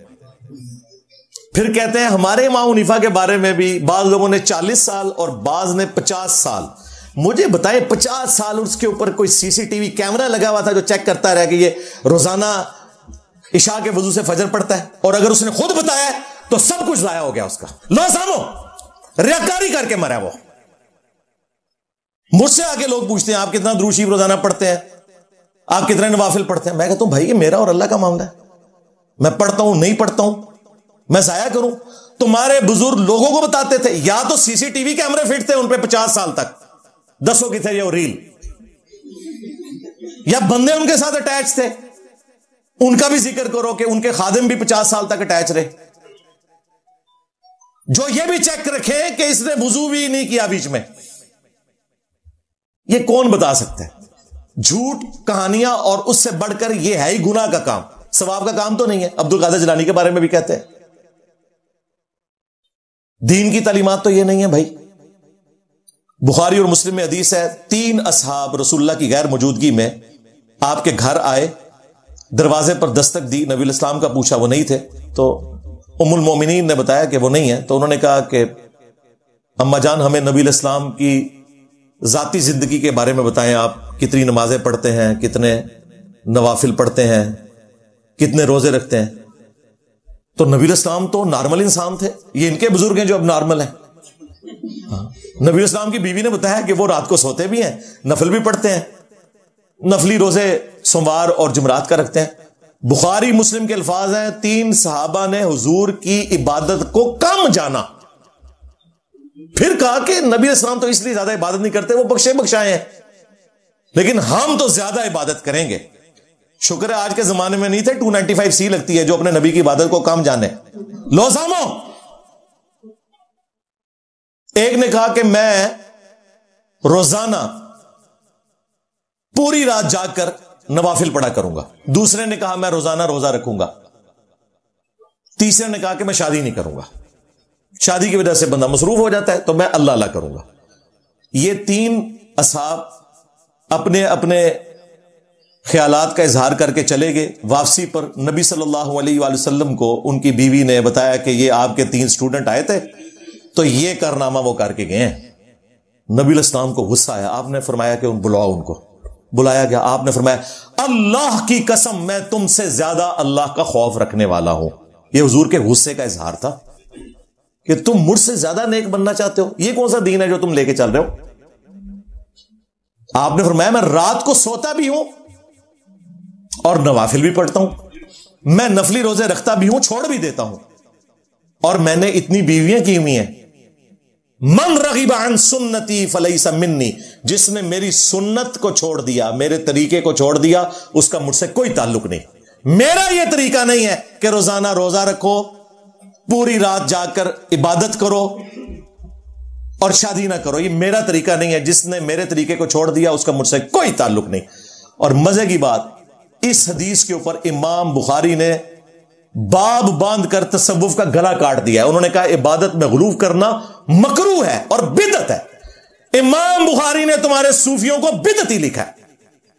پھر کہتے ہیں ہمارے امام حنیفہ کے بارے میں بھی بعض لوگوں نے 40 سال اور بعض نے 50 سال. مجھے بتائیں 50 سال اس کے اوپر کوئی سی سی ٹی وی کیمرہ لگا ہوا تھا جو چیک کرتا رہا کہ یہ روزانہ عشاء کے وضو سے فجر پڑھتا ہے؟ اور اگر اس نے خود بتایا تو سب کچھ ضائع ہو گیا اس کا. لو سامو ریاکاری کر کے مرا. وہ مجھ سے آ کے لوگ پوچھتے ہیں آپ کتنا درود شریف روزانہ پڑھتے ہیں, آپ کتنے نوافل پڑھتے ہیں؟ میں کہتا ہوں بھائی یہ میرا اور اللہ کا معاملہ ہے, میں پڑھتا ہوں نہیں پڑھتا ہوں, میں ضائع کروں؟ تمہارے بزرگ لوگوں کو بتاتے تھے, یا تو سی سی ٹی وی کیمرے فٹ تھے ان پہ 50 سال تک, دسوں کی تھے یہ ریل, یا بندے ان کے ساتھ اٹیچ تھے, ان کا بھی ذکر کرو کہ ان کے خادم بھی 50 سال تک اٹیچ رہے, جو یہ بھی چیک رکھے کہ اس نے وضو بھی نہیں کیا بیچ میں. یہ کون بتا سکتا ہے؟ جھوٹ کہانیاں, اور اس سے بڑھ کر یہ ہے ہی گناہ کا کام, ثواب کا کام تو نہیں ہے. عبد القادر جیلانی کے بارے میں بھی کہتے ہیں دین کی تعلیمات تو یہ نہیں ہے بھائی. بخاری اور مسلم میں حدیث ہے 3 اصحاب رسول اللہ کی غیر موجودگی میں آپ کے گھر آئے, دروازے پر دستک دی, نبی علیہ السلام کا پوچھا, وہ نہیں تھے. تو ام المومنین نے بتایا کہ وہ نہیں ہے. تو انہوں نے کہا کہ اما جان ہمیں نبی علیہ السلام کی ذاتی زندگی کے بارے میں بتائیں, آپ کتنی نمازیں پڑھتے ہیں, کتنے نوافل پڑھتے ہیں, کتنے روزے رکھتے ہیں. تو نبی علیہ السلام تو نارمل انسان تھے, یہ ان کے بزرگ ہیں جو اب نارمل ہیں. نبی علیہ السلام کی بیوی نے بتایا کہ وہ رات کو سوتے بھی ہیں, نفل بھی پڑھتے ہیں, نفلی روزے سوموار اور جمعرات کا رکھتے ہیں. بخاری مسلم کے الفاظ ہیں 3 صحابہ نے حضور کی عبادت کو کم جانا, پھر کہا کہ نبی علیہ السلام تو اس لیے زیادہ عبادت نہیں کرتے, وہ بخشے بخشائے ہیں, لیکن ہم تو زیادہ عبادت کریں گے. شکر ہے آج کے زمانے میں نہیں تھے 295C لگتی ہے جو اپنے نبی کی عبادت کو کم جانے. لو سامو, ایک نے کہا کہ میں روزانہ پوری رات جاگ کر نوافل پڑھا کروں گا. دوسرے نے کہا میں روزانہ روزہ رکھوں گا. تیسرے نے کہا کہ میں شادی نہیں کروں گا, شادی کی وجہ سے بندہ مصروف ہو جاتا ہے, تو میں اللہ اللہ کروں گا. یہ 3 اصحاب اپنے اپنے خیالات کا اظہار کر کے چلے گئے. واپسی پر نبی صلی اللہ علیہ وآلہ وسلم کو ان کی بیوی نے بتایا کہ یہ آپ کے 3 اسٹوڈنٹ آئے تھے, تو یہ کارنامہ وہ کر کے گئے ہیں. نبی علیہ السلام کو غصہ آیا, آپ نے فرمایا کہ بلاؤ ان کو. بلایا گیا, آپ نے فرمایا اللہ کی قسم میں تم سے زیادہ اللہ کا خوف رکھنے والا ہوں. یہ حضور کے غصے کا اظہار تھا کہ تم مجھ سے زیادہ نیک بننا چاہتے ہو, یہ کون سا دین ہے جو تم لے کے چل رہے ہو. آپ نے فرمایا میں رات کو سوتا بھی ہوں اور نوافل بھی پڑھتا ہوں, میں نفلی روزے رکھتا بھی ہوں, چھوڑ بھی دیتا ہوں, اور میں نے اتنی بیویاں کی ہوئی ہیں. من رغب عن سنتی فلیس منی, جس نے میری سنت کو چھوڑ دیا, میرے طریقے کو چھوڑ دیا, اس کا مجھ سے کوئی تعلق نہیں. میرا یہ طریقہ نہیں ہے کہ روزانہ روزہ رکھو, پوری رات جاگ کر عبادت کرو اور شادی نہ کرو. یہ میرا طریقہ نہیں ہے. جس نے میرے طریقے کو چھوڑ دیا اس کا مجھ سے کوئی تعلق نہیں. اور مزے کی بات, اس حدیث کے اوپر امام بخاری نے باب باندھ کر تصوف کا گلا کاٹ دیا ہے. انہوں نے کہا عبادت میں غلو کرنا مکروہ ہے اور بدعت ہے. امام بخاری نے تمہارے صوفیوں کو بدعتی لکھا ہے.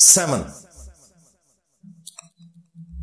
7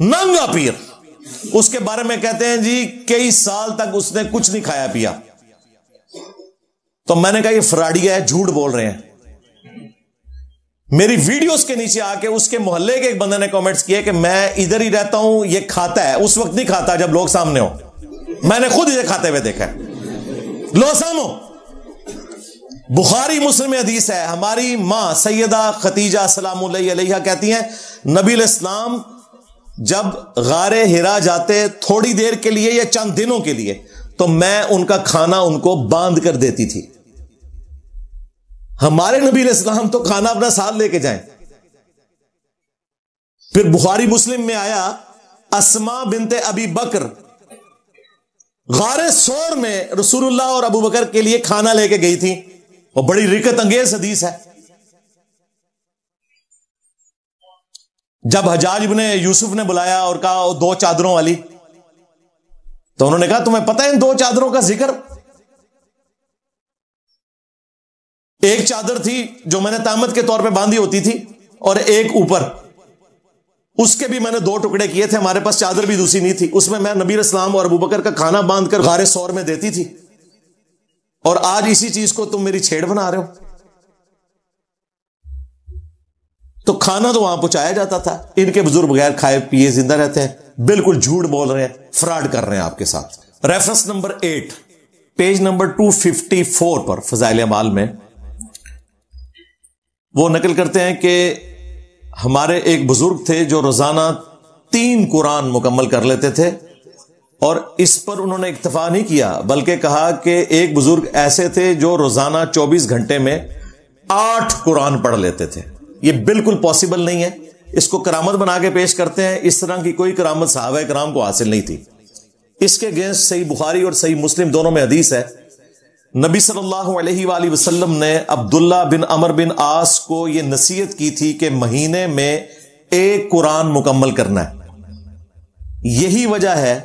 ننگا پیر، اس کے بارے میں کہتے ہیں جی کئی سال تک اس نے کچھ نہیں کھایا پیا. تو میں نے کہا یہ فراڈی ہے، جھوٹ بول رہے ہیں. میری ویڈیوز کے نیچے آ کے اس کے محلے کے ایک بندے نے کامنٹس کیے کہ میں ادھر ہی رہتا ہوں، یہ کھاتا ہے. اس وقت نہیں کھاتا جب لوگ سامنے ہو، میں نے خود اسے کھاتے ہوئے دیکھا ہے. لو سامو، بخاری مسلم حدیث ہے. ہماری ماں سیدہ خدیجہ سلام اللہ علیہا کہتی ہیں نبی علیہ السلام جب غار ہرا جاتے تھوڑی دیر کے لیے یا چند دنوں کے لیے، تو میں ان کا کھانا ان کو باندھ کر دیتی تھی. ہمارے نبی علیہ السلام تو کھانا اپنا ساتھ لے کے جائیں. پھر بخاری مسلم میں آیا اسما بنت ابی بکر غار سور میں رسول اللہ اور ابو بکر کے لیے کھانا لے کے گئی تھی، اور بڑی رکت انگیز حدیث ہے. جب حجاج ابن یوسف نے بلایا اور کہا وہ 2 چادروں والی، تو انہوں نے کہا تمہیں پتہ ہے ان 2 چادروں کا ذکر؟ ایک چادر تھی جو میں نے تہمت کے طور پہ باندھی ہوتی تھی، اور ایک اوپر، اس کے بھی میں نے 2 ٹکڑے کیے تھے. ہمارے پاس چادر بھی دوسری نہیں تھی، اس میں میں نبی علیہ السلام اور ابو بکر کا کھانا باندھ کر غار سور میں دیتی تھی. اور آج اسی چیز کو تم میری چھیڑ بنا رہے ہو. تو کھانا تو وہاں پہنچایا جاتا تھا. ان کے بزرگ بغیر کھائے پیے زندہ رہتے ہیں. بالکل جھوٹ بول رہے ہیں، فراڈ کر رہے ہیں آپ کے ساتھ. ریفرنس نمبر 8 پیج نمبر 254 پر فضائل اعمال میں وہ نقل کرتے ہیں کہ ہمارے ایک بزرگ تھے جو روزانہ 3 قرآن مکمل کر لیتے تھے، اور اس پر انہوں نے اکتفا نہیں کیا بلکہ کہا کہ ایک بزرگ ایسے تھے جو روزانہ 24 گھنٹے میں 8 قرآن پڑھ لیتے تھے. یہ بالکل پاسبل نہیں ہے. اس کو کرامت بنا کے پیش کرتے ہیں. اس طرح کی کوئی کرامت صحابہ کرام کو حاصل نہیں تھی. اس کے اگینسٹ صحیح بخاری اور صحیح مسلم دونوں میں حدیث ہے. نبی صلی اللہ علیہ وآلہ وسلم نے عبداللہ بن عمر بن عاص کو یہ نصیحت کی تھی کہ مہینے میں 1 قرآن مکمل کرنا ہے. یہی وجہ ہے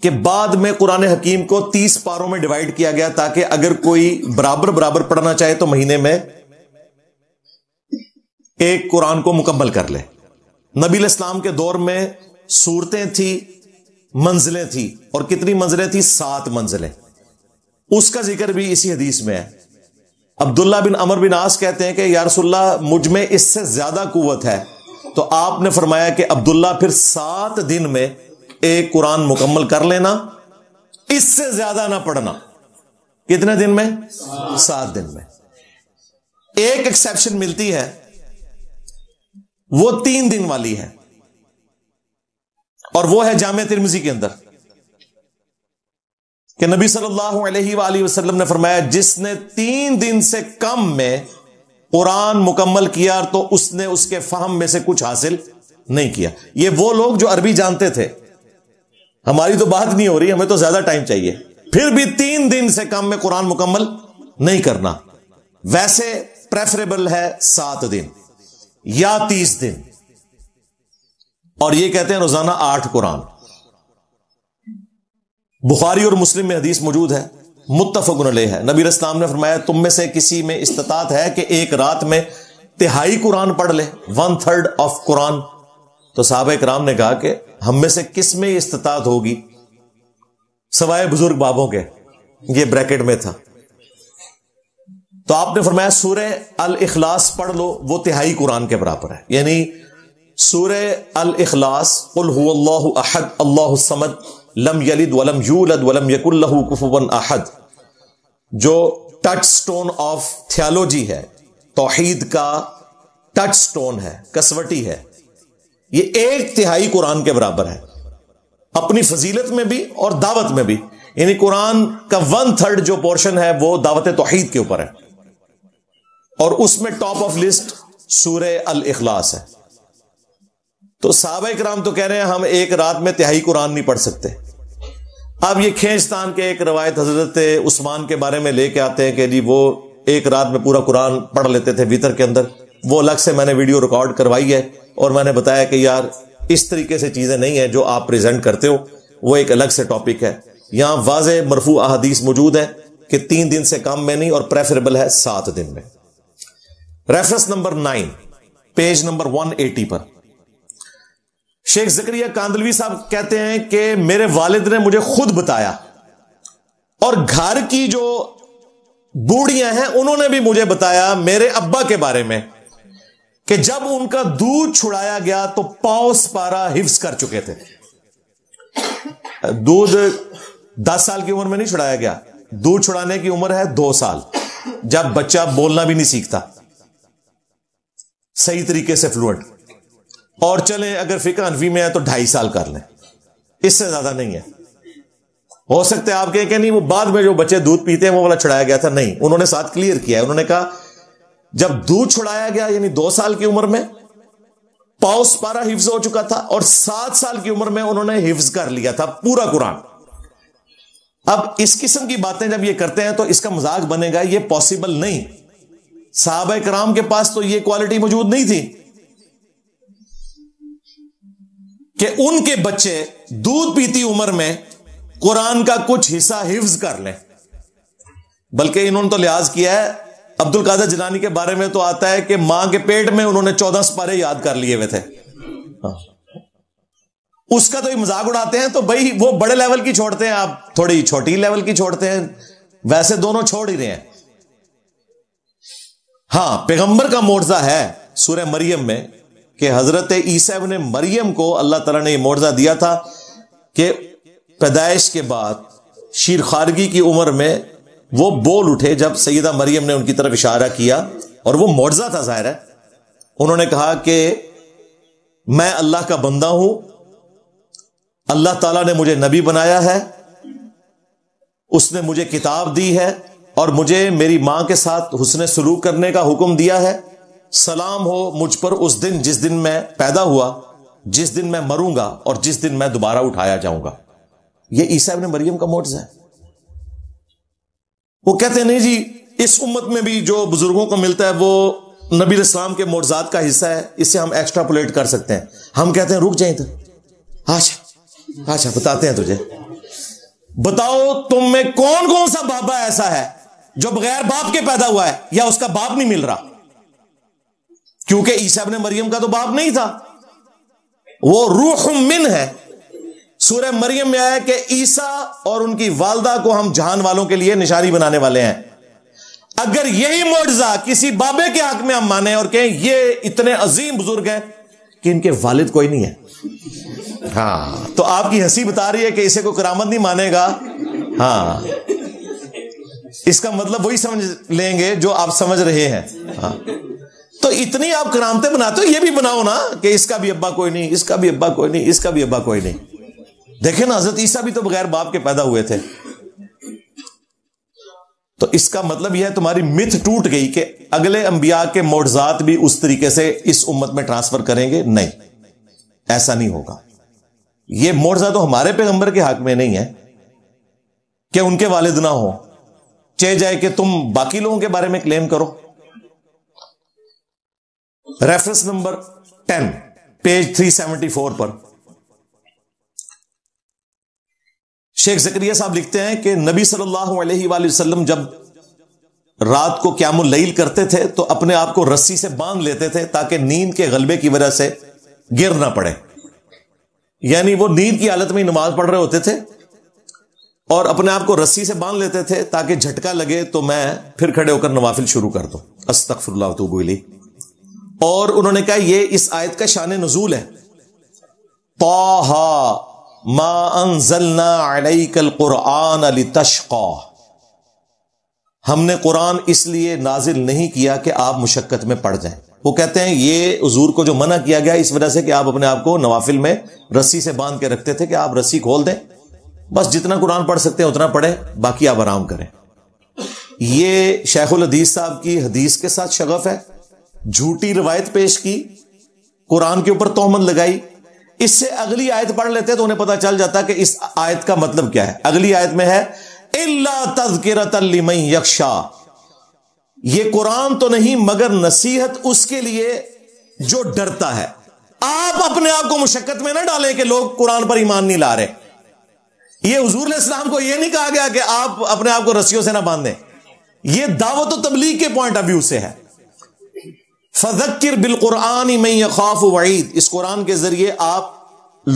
کہ بعد میں قرآن حکیم کو 30 پاروں میں ڈیوائیڈ کیا گیا تاکہ اگر کوئی برابر پڑھنا چاہے تو مہینے میں 1 قرآن کو مکمل کر لے. نبی علیہ السلام کے دور میں سورتیں تھی، منزلیں تھی، اور کتنی منزلیں تھی؟ 7 منزلیں. اس کا ذکر بھی اسی حدیث میں ہے. عبداللہ بن عمر بن عاص کہتے ہیں کہ یا رسول اللہ مجھ میں اس سے زیادہ قوت ہے. تو آپ نے فرمایا کہ عبداللہ پھر 7 دن میں 1 قرآن مکمل کر لینا، اس سے زیادہ نہ پڑھنا. کتنے دن میں؟ 7 دن میں. ایک ایکسیپشن ملتی ہے، وہ 3 دن والی ہے، اور وہ ہے جامع ترمذی کے اندر کہ نبی صلی اللہ علیہ وآلہ وسلم نے فرمایا جس نے 3 دن سے کم میں قرآن مکمل کیا تو اس نے اس کے فہم میں سے کچھ حاصل نہیں کیا. یہ وہ لوگ جو عربی جانتے تھے. ہماری تو بات نہیں ہو رہی، ہمیں تو زیادہ ٹائم چاہیے. پھر بھی 3 دن سے کم میں قرآن مکمل نہیں کرنا. ویسے پریفریبل ہے 7 دن یا 30 دن، اور یہ کہتے ہیں روزانہ 8 قرآن. بخاری اور مسلم میں حدیث موجود ہے، متفق علیہ ہے. نبی علیہ السلام نے فرمایا تم میں سے کسی میں استطاعت ہے کہ ایک رات میں 1/3 قرآن پڑھ لے، 1/3 آف قرآن. تو صحابہ کرام نے کہا کہ ہم میں سے کس میں استطاعت ہوگی سوائے بزرگ بابوں کے. یہ بریکٹ میں تھا. تو آپ نے فرمایا سورہ الاخلاص پڑھ لو، وہ 1/3 قرآن کے برابر ہے. یعنی سورہ الاخلاص قل هو اللہ احد اللہ الصمد لم یلد ولم یولد ولم یکن لہ کفوا احد، جو ٹچ سٹون آف تھیالوجی ہے، توحید کا ٹچ سٹون ہے، کسوٹی ہے. یہ 1/3 قرآن کے برابر ہے، اپنی فضیلت میں بھی اور دعوت میں بھی. یعنی قرآن کا 1/3 جو پورشن ہے وہ دعوت توحید کے اوپر ہے، اور اس میں ٹاپ آف لسٹ سورہ الاخلاص ہے. تو صحابہ کرام تو کہہ رہے ہیں ہم ایک رات میں 1/3 قرآن نہیں پڑھ سکتے. اب یہ کھینچتان کے ایک روایت حضرت عثمان کے بارے میں لے کے آتے ہیں کہ جی وہ ایک رات میں پورا قرآن پڑھ لیتے تھے وتر کے اندر. وہ الگ سے میں نے ویڈیو ریکارڈ کروائی ہے، اور میں نے بتایا کہ یار اس طریقے سے چیزیں نہیں ہیں جو آپ پریزنٹ کرتے ہو، وہ ایک الگ سے ٹاپک ہے. یہاں واضح مرفوع احادیث موجود ہے کہ 3 دن سے کم میں نہیں، اور پریفریبل ہے 7 دن میں. ریفرنس نمبر 9 پیج نمبر 180 پر شیخ زکریا کاندلوی صاحب کہتے ہیں کہ میرے والد نے مجھے خود بتایا اور گھر کی جو بوڑھیاں ہیں انہوں نے بھی مجھے بتایا میرے ابا کے بارے میں کہ جب ان کا دودھ چھڑایا گیا تو پاؤ سپارہ حفظ کر چکے تھے. دودھ 10 سال کی عمر میں نہیں چھڑایا گیا, دودھ چھڑانے کی عمر ہے 2 سال, جب بچہ بولنا بھی نہیں سیکھتا صحیح طریقے سے فلوئنٹ, اور چلیں اگر فقہ حنفی میں ہے تو 2.5 سال کر لیں, اس سے زیادہ نہیں ہے. ہو سکتا ہے آپ کہیں کہ نہیں وہ بعد میں جو بچے دودھ پیتے ہیں وہ والا چھڑایا گیا تھا, نہیں, انہوں نے ساتھ کلیئر کیا ہے. انہوں نے کہا جب دودھ چھڑایا گیا یعنی 2 سال کی عمر میں پاؤ سپارہ حفظ ہو چکا تھا, اور 7 سال کی عمر میں انہوں نے حفظ کر لیا تھا پورا قرآن. اب اس قسم کی باتیں جب یہ کرتے ہیں تو اس کا مذاق بنے گا, یہ پاسبل نہیں. صحابہ کرام کے پاس تو یہ کوالٹی موجود نہیں تھی کہ ان کے بچے دودھ پیتی عمر میں قرآن کا کچھ حصہ حفظ کر لیں, بلکہ انہوں نے تو لحاظ کیا ہے. عبد القادر جیلانی کے بارے میں تو آتا ہے کہ ماں کے پیٹ میں انہوں نے 14 سپارے یاد کر لیے ہوئے تھے. اس کا تو یہ مذاق اڑاتے ہیں, تو بھائی وہ بڑے لیول کی چھوڑتے ہیں, آپ تھوڑی چھوٹی لیول کی چھوڑتے ہیں, ویسے دونوں چھوڑ ہی رہے ہیں. ہاں, پیغمبر کا معجزہ ہے سورہ مریم میں کہ حضرت عیسیٰ ابن مریم کو اللہ تعالیٰ نے یہ معجزہ دیا تھا کہ پیدائش کے بعد شیر خارگی کی عمر میں وہ بول اٹھے جب سیدہ مریم نے ان کی طرف اشارہ کیا, اور وہ معجزہ تھا ظاہر ہے. انہوں نے کہا کہ میں اللہ کا بندہ ہوں, اللہ تعالیٰ نے مجھے نبی بنایا ہے, اس نے مجھے کتاب دی ہے اور مجھے میری ماں کے ساتھ حسن سلوک کرنے کا حکم دیا ہے. سلام ہو مجھ پر اس دن جس دن میں پیدا ہوا, جس دن میں مروں گا اور جس دن میں دوبارہ اٹھایا جاؤں گا. یہ عیسیٰ ابن مریم کا معجزہ ہے. وہ کہتے ہیں نہیں جی اس امت میں بھی جو بزرگوں کو ملتا ہے وہ نبی علیہ السلام کے معجزات کا حصہ ہے, اس سے ہم ایکسٹراپولیٹ کر سکتے ہیں. ہم کہتے ہیں رک جائیں تو اچھا بتاتے ہیں تجھے, بتاؤ تم میں کون کون سا بابا ایسا ہے جو بغیر باپ کے پیدا ہوا ہے یا اس کا باپ نہیں مل رہا, کیونکہ عیسیٰ ابن مریم کا تو باپ نہیں تھا, وہ روح من ہے. سورہ مریم میں آیا کہ عیسیٰ اور ان کی والدہ کو ہم جہان والوں کے لیے نشانی بنانے والے ہیں. اگر یہی معجزہ کسی بابے کے حق میں ہم مانیں اور کہیں یہ اتنے عظیم بزرگ ہیں کہ ان کے والد کوئی نہیں ہے, ہاں, تو آپ کی ہنسی بتا رہی ہے کہ اسے کوئی کرامت نہیں مانے گا. ہاں, اس کا مطلب وہی سمجھ لیں گے جو آپ سمجھ رہے ہیں. ہاں, تو اتنی آپ کرامتیں بناتے ہو, یہ بھی بناؤ نا کہ اس کا بھی ابا کوئی نہیں, اس کا بھی ابا کوئی نہیں, اس کا بھی ابا کوئی نہیں. دیکھیں نا حضرت عیسیٰ بھی تو بغیر باپ کے پیدا ہوئے تھے. تو اس کا مطلب یہ ہے تمہاری متھ ٹوٹ گئی کہ اگلے انبیاء کے معجزات بھی اس طریقے سے اس امت میں ٹرانسفر کریں گے. نہیں, ایسا نہیں ہوگا. یہ معجزہ تو ہمارے پیغمبر کے حق میں نہیں ہے کہ ان کے والد نہ ہو, چاہے جائے کہ تم باقی لوگوں کے بارے میں کلیم کرو. ریفرنس نمبر 10 پیج 374 پر شیخ زکریا صاحب لکھتے ہیں کہ نبی صلی اللہ علیہ وآلہ وسلم جب رات کو قیام اللیل کرتے تھے تو اپنے آپ کو رسی سے باندھ لیتے تھے تاکہ نیند کے غلبے کی وجہ سے گر نہ پڑے. یعنی وہ نیند کی حالت میں نماز پڑھ رہے ہوتے تھے اور اپنے آپ کو رسی سے باندھ لیتے تھے تاکہ جھٹکا لگے تو میں پھر کھڑے ہو کر نوافل شروع کر دوں. استغفر اللہ واتوب الیہ. اور انہوں نے کہا یہ اس آیت کا شان نزول ہے. طٰہ ما انزلنا علیک القرآن لتشقی, ہم نے قرآن اس لیے نازل نہیں کیا کہ آپ مشقت میں پڑ جائیں. وہ کہتے ہیں یہ حضور کو جو منع کیا گیا اس وجہ سے کہ آپ اپنے آپ کو نوافل میں رسی سے باندھ کے رکھتے تھے کہ آپ رسی کھول دیں, بس جتنا قرآن پڑھ سکتے ہیں اتنا پڑھیں, باقی آپ آرام کریں. یہ شیخ الحدیث صاحب کی حدیث کے ساتھ شغف ہے, جھوٹی روایت پیش کی, قرآن کے اوپر تہمت لگائی. اس سے اگلی آیت پڑھ لیتے تو انہیں پتا چل جاتا کہ اس آیت کا مطلب کیا ہے. اگلی آیت میں ہے الا تذکرۃ لمن یخشی, یہ قرآن تو نہیں مگر نصیحت اس کے لیے جو ڈرتا ہے. آپ اپنے آپ کو مشقت میں نہ ڈالیں کہ لوگ قرآن پر ایمان نہیں لا رہے. یہ حضور علیہ السلام کو یہ نہیں کہا گیا کہ آپ اپنے آپ کو رسیوں سے نہ باندھیں, یہ دعوت و تبلیغ کے پوائنٹ آف ویو سے ہے. فذکر بالقرآن من یخاف وعید, اس قرآن کے ذریعے آپ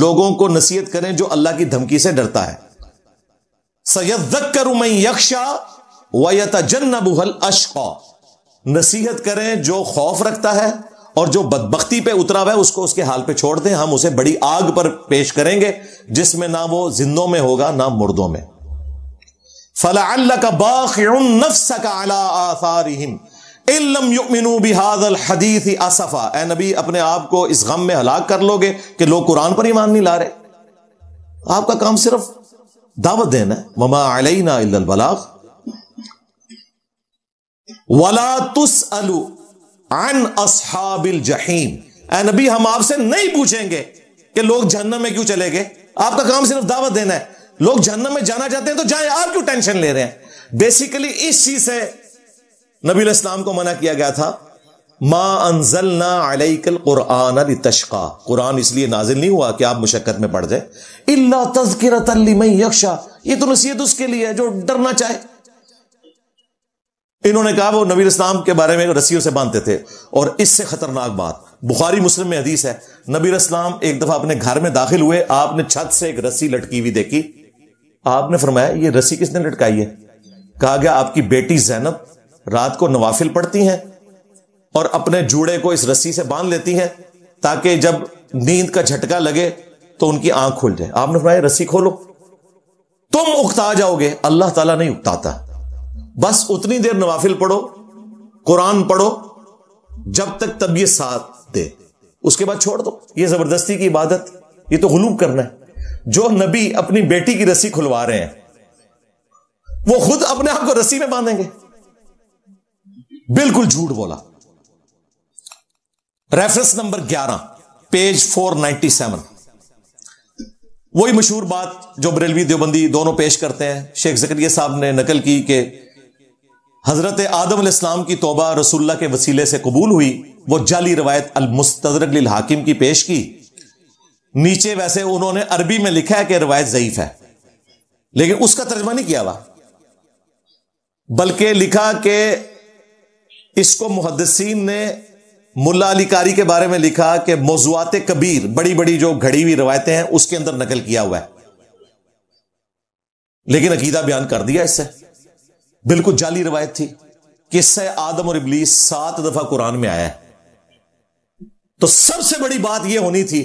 لوگوں کو نصیحت کریں جو اللہ کی دھمکی سے ڈرتا ہے. سَيَذَّكَّرُ مَن يَخْشَىٰ وَيَتَجَنَّبُهَا الْأَشْقَىٰ. نصیحت کریں جو خوف رکھتا ہے اور جو بدبختی پہ اترا ہوا ہے اس کو اس کے حال پہ چھوڑ دیں. ہم اسے بڑی آگ پر پیش کریں گے جس میں نہ وہ زندوں میں ہوگا نہ مردوں میں. فَلَعَلَّكَ بَاخِعٌ نَفْسَكَ عَلَىٰ آثَارِهِمْ إِن لَّمْ يُؤْمِنُوا بِهَٰذَا الْحَدِيثِ أَسَفًا. اے نبی اپنے آپ کو اس غم میں ہلاک کر لو گے کہ لوگ قرآن پر ایمان نہیں لا رہے. آپ کا کام صرف دعوت دینا ہے. وَمَا عَلَيْنَا إِلَّا الْبَلَاغُ وَلَا تُسْأَلُ عَنْ أَصْحَابِ الْجَحِيمِ. اے نبی ہم آپ سے نہیں پوچھیں گے کہ لوگ جہنم میں کیوں چلے گئے. آپ کا کام صرف دعوت دینا ہے. لوگ جہنم میں جانا چاہتے ہیں تو جائیں, آپ کیوں ٹینشن لے رہے ہیں. بیسیکلی اس چیز سے نبی علیہ السلام کو منع کیا گیا تھا. ما انزلنا علیک القرآن لتشقى. قرآن اس لیے نازل نہیں ہوا کہ آپ مشقت میں پڑ جائیں. الا تذکرۃ لمن یخشی. یہ تو نصیحت اس کے لیے ہے جو ڈرنا چاہے. انہوں نے کہا وہ نبی علیہ السلام کے بارے میں رسیوں سے باندھتے تھے. اور اس سے خطرناک بات بخاری مسلم میں حدیث ہے, نبی علیہ السلام ایک دفعہ اپنے گھر میں داخل ہوئے, آپ نے چھت سے ایک رسی لٹکی ہوئی دیکھی. آپ نے فرمایا یہ رسی کس نے لٹکائی ہے؟ کہا گیا آپ کی بیٹی زینب رات کو نوافل پڑھتی ہیں اور اپنے جوڑے کو اس رسی سے باندھ لیتی ہیں تاکہ جب نیند کا جھٹکا لگے تو ان کی آنکھ کھل جائے. آپ نے فرمایا رسی کھولو, تم اکتا جاؤ گے, اللہ تعالیٰ نہیں اکتاتا. بس اتنی دیر نوافل پڑھو, قرآن پڑھو جب تک طبیعت ساتھ دے, اس کے بعد چھوڑ دو. یہ زبردستی کی عبادت, یہ تو غلوب کرنا ہے. جو نبی اپنی بیٹی کی رسی کھلوا رہے ہیں وہ خود اپنے آپ کو رسی میں باندھیں گے. بالکل جھوٹ بولا. Reference number 11 page 497. وہی مشہور بات جو بریلوی دیوبندی دونوں پیش کرتے ہیں. شیخ زکریا صاحب نے نقل کی کہ حضرت آدم علیہ السلام کی توبہ رسول اللہ کے وسیلے سے قبول ہوئی. وہ جعلی روایت المستدرک للحاکم کی پیش کی. نیچے ویسے انہوں نے عربی میں لکھا ہے کہ روایت ضعیف ہے, لیکن اس کا ترجمہ نہیں کیا ہوا, بلکہ لکھا کہ اس کو محدثین نے ملا علی قاری کے بارے میں لکھا کہ موضوعات کبیر, بڑی بڑی جو گھڑی ہوئی روایتیں ہیں اس کے اندر نقل کیا ہوا ہے, لیکن عقیدہ بیان کر دیا اس سے. بالکل جعلی روایت تھی. قصہ آدم اور ابلیس 7 دفعہ قرآن میں آیا ہے. تو سب سے بڑی بات یہ ہونی تھی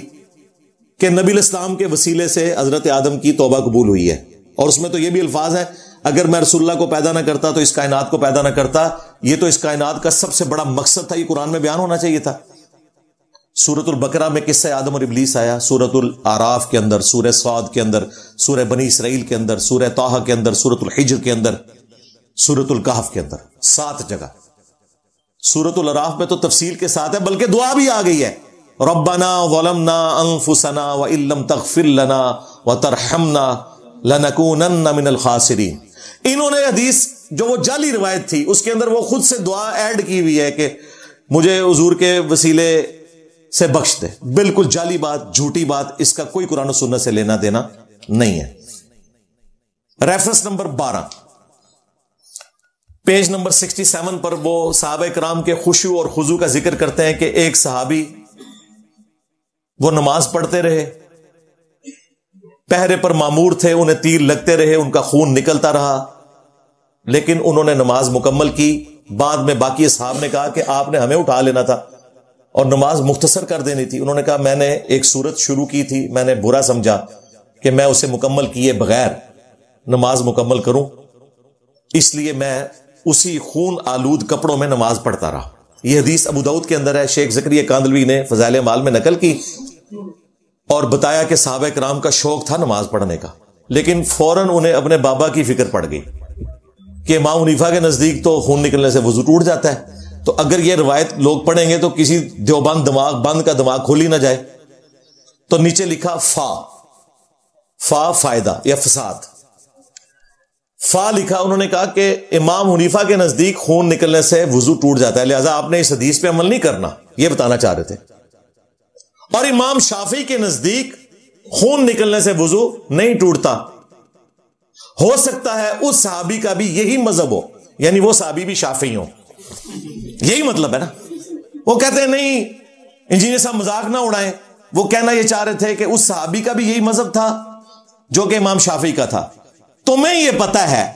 کہ نبی علیہ السلام کے وسیلے سے حضرت آدم کی توبہ قبول ہوئی ہے. اور اس میں تو یہ بھی الفاظ ہیں اگر میں رسول اللہ کو پیدا نہ کرتا تو اس کائنات کو پیدا نہ کرتا. یہ تو اس کائنات کا سب سے بڑا مقصد تھا, یہ قرآن میں بیان ہونا چاہیے تھا. سورۃ البقرہ میں قصہ آدم اور ابلیس آیا, سورۃ الاعراف کے اندر, سورہ صاد کے اندر, سورہ بنی اسرائیل کے اندر, سورہ طٰہٰ کے اندر, سورۃ الحجر کے اندر, سورۃ الکہف کے اندر, 7 جگہ. سورۃ الاعراف میں تو تفصیل کے ساتھ ہے, بلکہ دعا بھی آ گئی ہے, ربنا ظلمنا انفسنا وان لم تغفر لنا وترحمنا لنکونن من الخاسرین. انہوں نے حدیث جو وہ جعلی روایت تھی اس کے اندر وہ خود سے دعا ایڈ کی ہوئی ہے کہ مجھے حضور کے وسیلے سے بخش دے. بالکل جعلی بات, جھوٹی بات, اس کا کوئی قرآن و سنت سے لینا دینا نہیں ہے. ریفرنس نمبر 12 پیج نمبر 67 پر وہ صحابہ کرام کے خشوع اور خضوع کا ذکر کرتے ہیں کہ ایک صحابی وہ نماز پڑھتے رہے, پہرے پر مامور تھے, انہیں تیر لگتے رہے, ان کا خون نکلتا رہا, لیکن انہوں نے نماز مکمل کی. بعد میں باقی اصحاب نے کہا کہ آپ نے ہمیں اٹھا لینا تھا اور نماز مختصر کر دینی تھی. انہوں نے کہا میں نے ایک سورت شروع کی تھی, میں نے برا سمجھا کہ میں اسے مکمل کیے بغیر نماز مکمل کروں, اس لیے میں اسی خون آلود کپڑوں میں نماز پڑھتا رہا. یہ حدیث ابو داؤد کے اندر ہے. شیخ زکریا کاندلوی نے فضائل اعمال میں نقل کی اور بتایا کہ صحابہ کرام کا شوق تھا نماز پڑھنے کا, لیکن فوراً انہیں اپنے بابا کی فکر پڑ گئی کہ امام حنیفہ کے نزدیک تو خون نکلنے سے وضو ٹوٹ جاتا ہے, تو اگر یہ روایت لوگ پڑھیں گے تو کسی دیوبند دماغ بند کا دماغ کھول ہی نہ جائے. تو نیچے لکھا فا فائدہ یا فساد, فا لکھا. انہوں نے کہا کہ امام حنیفہ کے نزدیک خون نکلنے سے وضو ٹوٹ جاتا ہے, لہذا آپ نے اس حدیث پہ عمل نہیں کرنا, یہ بتانا چاہ رہے تھے. اور امام شافعی کے نزدیک خون نکلنے سے وضو نہیں ٹوٹتا. ہو سکتا ہے اس صحابی کا بھی یہی مذہب ہو, یعنی وہ صحابی بھی شافعی ہو, یہی مطلب ہے نا. وہ کہتے ہیں نہیں انجینئر صاحب مذاق نہ اڑائیں, وہ کہنا یہ چاہ رہے تھے کہ اس صحابی کا بھی یہی مذہب تھا جو کہ امام شافعی کا تھا. تمہیں یہ پتا ہے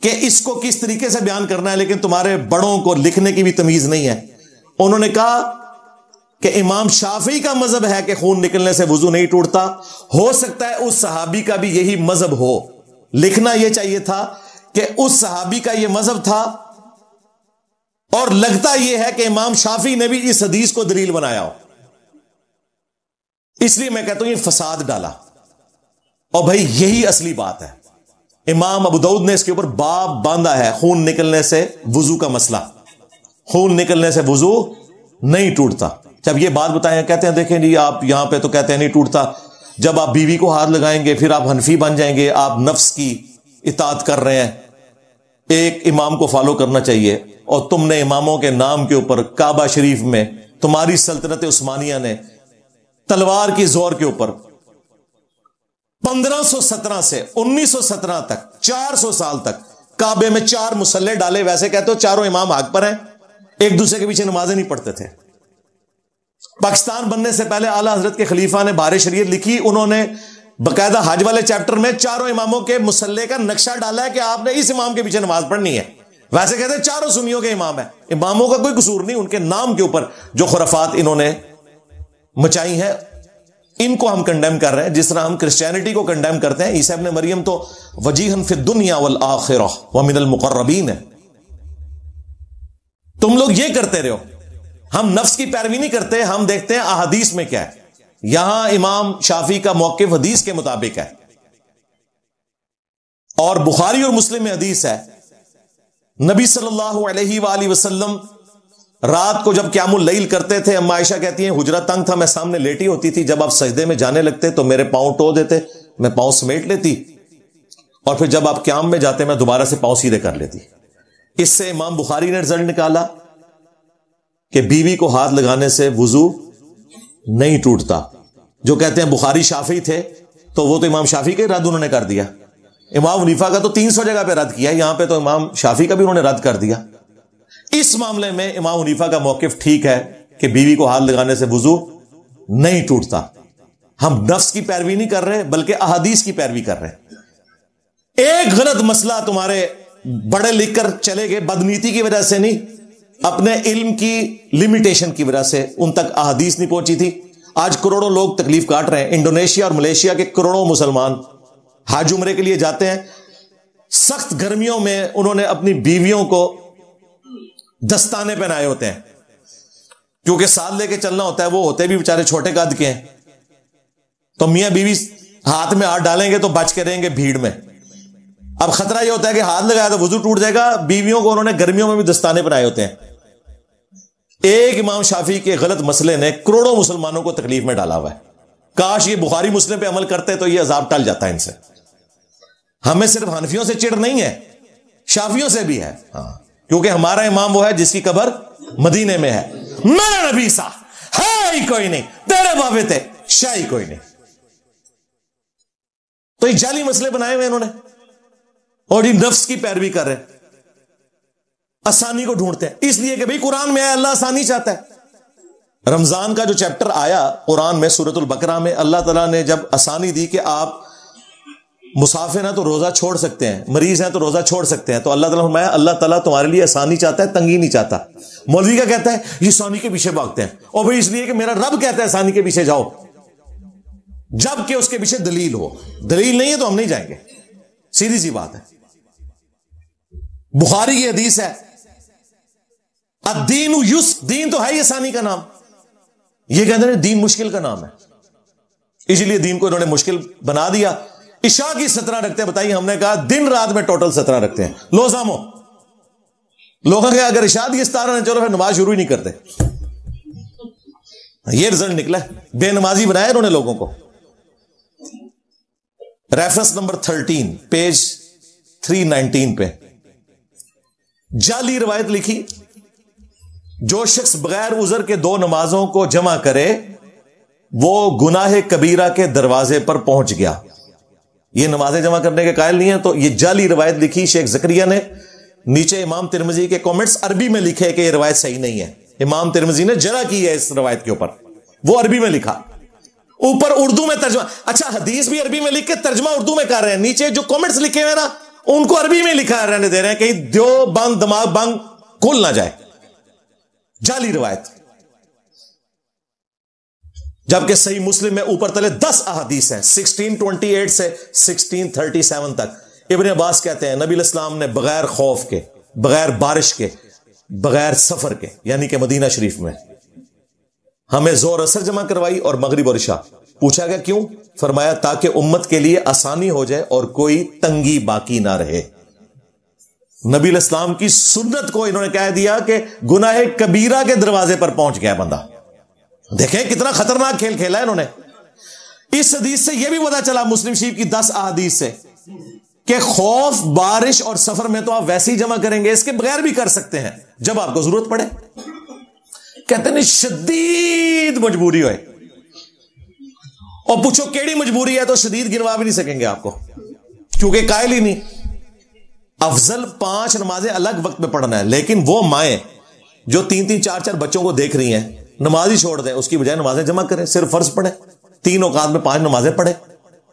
کہ اس کو کس طریقے سے بیان کرنا ہے, لیکن تمہارے بڑوں کو لکھنے کی بھی تمیز نہیں ہے. انہوں نے کہا کہ امام شافعی کا مذہب ہے کہ خون نکلنے سے وضو نہیں ٹوٹتا. ہو سکتا ہے اس صحابی کا بھی یہی مذہب ہو. لکھنا یہ چاہیے تھا کہ اس صحابی کا یہ مذہب تھا, اور لگتا یہ ہے کہ امام شافعی نے بھی اس حدیث کو دلیل بنایا ہو. اس لیے میں کہتا ہوں یہ فساد ڈالا. اور بھائی یہی اصلی بات ہے. امام ابو داؤد نے اس کے اوپر باب باندھا ہے, خون نکلنے سے وضو کا مسئلہ. خون نکلنے سے وضو نہیں ٹوٹتا. جب یہ بات بتائیں, کہتے ہیں دیکھیں جی آپ یہاں پہ تو کہتے ہیں نہیں ٹوٹتا, جب آپ بیوی کو ہاتھ لگائیں گے پھر آپ حنفی بن جائیں گے, آپ نفس کی اطاعت کر رہے ہیں. ایک امام کو فالو کرنا چاہیے, اور تم نے اماموں کے نام کے اوپر کعبہ شریف میں تمہاری سلطنت عثمانیہ نے تلوار کی زور کے اوپر 1517 سے 1917 تک 400 سال تک کعبے میں 4 مسلح ڈالے. ویسے کہتے ہو چاروں امام حق پر ہیں, ایک دوسرے کے پیچھے نمازیں نہیں پڑھتے تھے. پاکستان بننے سے پہلے اعلی حضرت کے خلیفہ نے بار شریعت لکھی, انہوں نے باقاعدہ حج والے چیپٹر میں چاروں اماموں کے مسلح کا نقشہ ڈالا ہے کہ آپ نے اس امام کے پیچھے نماز پڑھنی ہے. ویسے کہتے ہیں چاروں سنیوں کے امام ہیں, اماموں کا کوئی قصور نہیں, ان کے نام کے اوپر جو خرافات انہوں نے مچائی ہیں ان کو ہم کنڈیم کر رہے ہیں, جس طرح ہم کرسچینٹی کو کنڈیم کرتے ہیں. عیسیٰ ابن مریم تو وجیہن فی الدنیا والآخرہ ومن المقربین ہے. تم لوگ یہ کرتے رہو, ہم نفس کی پیروی نہیں کرتے, ہم دیکھتے ہیں احادیث میں کیا ہے. یہاں امام شافعی کا موقف حدیث کے مطابق ہے, اور بخاری اور مسلم میں حدیث ہے, نبی صلی اللہ علیہ وآلہ وسلم رات کو جب قیام اللیل کرتے تھے, اما عائشہ کہتی ہیں حجرہ تنگ تھا, میں سامنے لیٹی ہوتی تھی, جب آپ سجدے میں جانے لگتے تو میرے پاؤں ٹو دیتے, میں پاؤں سمیٹ لیتی, اور پھر جب آپ قیام میں جاتے میں دوبارہ سے پاؤں سیدھے کر لیتی. اس سے امام بخاری نے رزلٹ نکالا کہ بیوی کو ہاتھ لگانے سے وضو نہیں ٹوٹتا. جو کہتے ہیں بخاری شافعی تھے تو وہ تو امام شافعی کا رد انہوں نے کر دیا. امام حنیفہ کا تو 300 جگہ پہ رد کیا, یہاں پہ تو امام شافعی کا بھی انہوں نے رد کر دیا. اس معاملے میں امام حنیفہ کا موقف ٹھیک ہے کہ بیوی کو ہاتھ لگانے سے وضو نہیں ٹوٹتا. ہم نفس کی پیروی نہیں کر رہے بلکہ احادیث کی پیروی کر رہے ہیں. ایک غلط مسئلہ تمہارے بڑے لکھ کر چلے گئے, بدنیتی کی وجہ سے نہیں, اپنے علم کی لمیٹیشن کی وجہ سے ان تک احادیث نہیں پہنچی تھی. آج کروڑوں لوگ تکلیف کاٹ رہے ہیں. انڈونیشیا اور ملیشیا کے کروڑوں مسلمان حج عمرے کے لیے جاتے ہیں, سخت گرمیوں میں انہوں نے اپنی بیویوں کو دستانے پہنائے ہوتے ہیں, کیونکہ ساتھ لے کے چلنا ہوتا ہے. وہ ہوتے بھی بیچارے چھوٹے قد کے ہیں, تو میاں بیوی ہاتھ میں ہاتھ ڈالیں گے تو بچ کے رہیں گے بھیڑ میں. اب خطرہ یہ ہوتا ہے کہ ہاتھ لگایا تو وضو ٹوٹ جائے گا. بیویوں کو انہوں نے گرمیوں میں بھی دستانے پہنائے ہوتے ہیں. ایک امام شافعی کے غلط مسئلے نے کروڑوں مسلمانوں کو تکلیف میں ڈالا ہوا ہے. کاش یہ بخاری مسلم پہ عمل کرتے تو یہ عذاب ٹل جاتا ہے ان سے. ہمیں صرف حنفیوں سے چڑ نہیں ہے, شافعیوں سے بھی ہے. ہاں, کیونکہ ہمارا امام وہ ہے جس کی قبر مدینے میں ہے. میرا نبی سا ہے ہی کوئی نہیں, تیرے بابے تھے شاہی کوئی نہیں. تو یہ جعلی مسئلے بنائے ہوئے انہوں نے, اور یہ نفس کی پیروی کر رہے ہیں, آسانی کو ڈھونڈتے ہیں. اس لیے کہ بھئی قرآن میں ہے, اللہ آسانی چاہتا ہے. رمضان کا جو چیپٹر آیا قرآن میں سورۃ البقرہ میں, اللہ تعالیٰ نے جب آسانی دی کہ آپ مسافر ہیں تو روزہ چھوڑ سکتے ہیں, مریض ہیں تو روزہ چھوڑ سکتے ہیں, تو اللہ تعالیٰ فرمایا اللہ تعالیٰ تمہارے لیے آسانی چاہتا ہے, تنگی نہیں چاہتا. مولوی کیا کہتا ہے, یہ آسانی کے پیچھے بھاگتے ہیں, اور بھئی اس لیے کہ میرا رب کہتا ہے آسانی کے پیچھے جاؤ, جب کہ اس کے پیچھے دلیل ہو. دلیل نہیں ہے تو ہم نہیں جائیں گے, سیدھی سی بات ہے. بخاری کی حدیث ہے, الدین یسر, دین تو ہے ہی آسانی کا نام. یہ کہتے ہیں دین مشکل کا نام ہے, اسی لیے دین کو انہوں نے مشکل بنا دیا. عشاء کی 17 رکھتے ہیں, بتائیے, ہم نے کہا دن رات میں ٹوٹل 17 رکھتے ہیں. لو سامو, لوگوں کے اگر عشاء کی 17 نے چلو پھر نماز شروع ہی نہیں کرتے. یہ رزلٹ نکلا, بے نمازی بنایا انہوں نے لوگوں کو. ریفرنس نمبر 13 پیج 319 پہ جعلی روایت لکھی, جو شخص بغیر عذر کے 2 نمازوں کو جمع کرے وہ گناہ کبیرہ کے دروازے پر پہنچ گیا. یہ نمازیں جمع کرنے کے قائل نہیں ہے, تو یہ جعلی روایت لکھی شیخ زکریا نے. نیچے امام ترمذی کے کامنٹس عربی میں لکھے کہ یہ روایت صحیح نہیں ہے. امام ترمذی نے جرح کی ہے اس روایت کے اوپر, وہ عربی میں لکھا. اوپر اردو میں ترجمہ. اچھا حدیث بھی عربی میں لکھ کے ترجمہ اردو میں کر رہے ہیں, نیچے جو کامنٹس لکھے ہوئے نا ان کو عربی میں لکھا رہنے دے رہے ہیں, کہیں دیو بند دماغ بند کھل نہ جائے. جعلی روایت. جبکہ صحیح مسلم میں اوپر تلے 10 احادیث ہیں 1628 سے 1637 تک. ابن عباس کہتے ہیں نبی علیہ السلام نے بغیر خوف کے, بغیر بارش کے, بغیر سفر کے, یعنی کہ مدینہ شریف میں ہمیں زور اثر جمع کروائی اور مغرب اور عشاء. پوچھا گیا کیوں؟ فرمایا تاکہ امت کے لیے آسانی ہو جائے اور کوئی تنگی باقی نہ رہے. نبی علیہ السلام کی سنت کو انہوں نے کہہ دیا کہ گناہ کبیرہ کے دروازے پر پہنچ گیا بندہ. دیکھیں کتنا خطرناک کھیل کھیلا ہے انہوں نے. اس حدیث سے یہ بھی پتا چلا, مسلم شریف کی 10 احادیث سے, کہ خوف, بارش اور سفر میں تو آپ ویسے ہی جمع کریں گے, اس کے بغیر بھی کر سکتے ہیں جب آپ کو ضرورت پڑے. کہتے ہیں شدید مجبوری ہوئے, اور پوچھو کیڑی مجبوری ہے تو شدید گنوا بھی نہیں سکیں گے آپ کو, کیونکہ قائل ہی نہیں. افضل 5 نمازیں الگ وقت میں پڑھنا ہے, لیکن وہ مائیں جو 3-3 4-4 بچوں کو دیکھ رہی ہیں نماز ہی چھوڑ دیں, اس کی بجائے نمازیں جمع کریں, صرف فرض پڑھیں, 3 اوقات میں 5 نمازیں پڑھیں.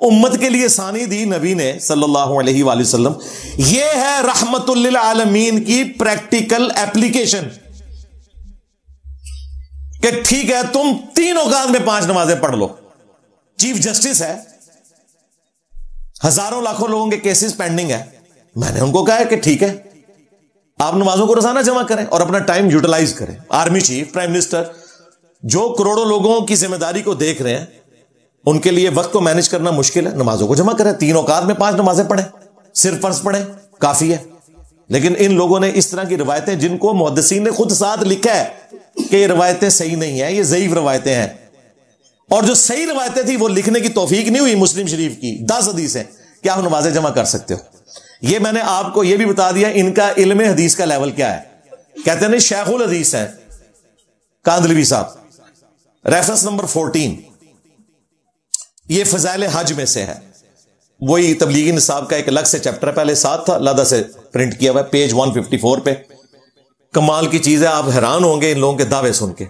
امت کے لیے ثانی دی نبی نے صلی اللہ علیہ وآلہ وسلم. یہ ہے رحمت للعالمین کی پریکٹیکل ایپلیکیشن, کہ ٹھیک ہے تم 3 اوقات میں 5 نمازیں پڑھ لو. چیف جسٹس ہے, ہزاروں لاکھوں لوگوں کے کیسز پینڈنگ ہے, میں نے ان کو کہا ہے کہ ٹھیک ہے آپ نمازوں کو روزانہ جمع کریں اور اپنا ٹائم یوٹیلائز کریں. آرمی چیف, پرائم منسٹر, جو کروڑوں لوگوں کی ذمہ داری کو دیکھ رہے ہیں, ان کے لیے وقت کو مینج کرنا مشکل ہے, نمازوں کو جمع کریں, 3 اوقات میں 5 نمازیں پڑھیں, صرف فرض پڑھیں, کافی ہے. لیکن ان لوگوں نے اس طرح کی روایتیں, جن کو محدثین نے خود ساتھ لکھا ہے کہ یہ روایتیں صحیح نہیں ہیں, یہ ضعیف روایتیں ہیں, اور جو صحیح روایتیں تھیں وہ لکھنے کی توفیق نہیں ہوئی مسلم شریف کی 10 حدیث ہیں کہ آپ نمازیں جمع کر سکتے ہو. یہ میں نے آپ کو یہ بھی بتا دیا ان کا علم حدیث کا لیول کیا ہے. کہتے ہیں شیخ الحدیث ہیں کاندھلوی صاحب, ریفرنس نمبر 14, یہ فضائل حج میں سے ہے. وہی تبلیغی نصاب کا ایک الگ سے چیپٹر پہلے ساتھ تھا, علیحدہ سے پرنٹ کیا ہوا ہے, پیج 154 پہ. کمال کی چیز ہے, آپ حیران ہوں گے ان لوگوں کے دعوے سن کے.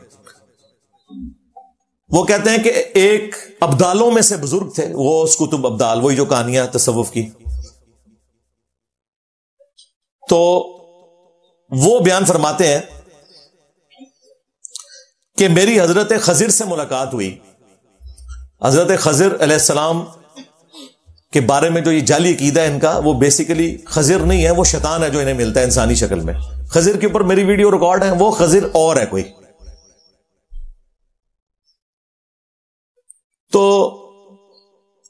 وہ کہتے ہیں کہ ایک ابدالوں میں سے بزرگ تھے, وہ اس کتب ابدال, وہی جو کہانیاں تصوف کی, تو وہ بیان فرماتے ہیں کہ میری حضرت خضر سے ملاقات ہوئی. حضرت خضر علیہ السلام کے بارے میں جو یہ جعلی عقیدہ ہے ان کا, وہ بیسیکلی خضر نہیں ہے, وہ شیطان ہے جو انہیں ملتا ہے انسانی شکل میں. خضر کے اوپر میری ویڈیو ریکارڈ ہے, وہ خضر اور ہے کوئی. تو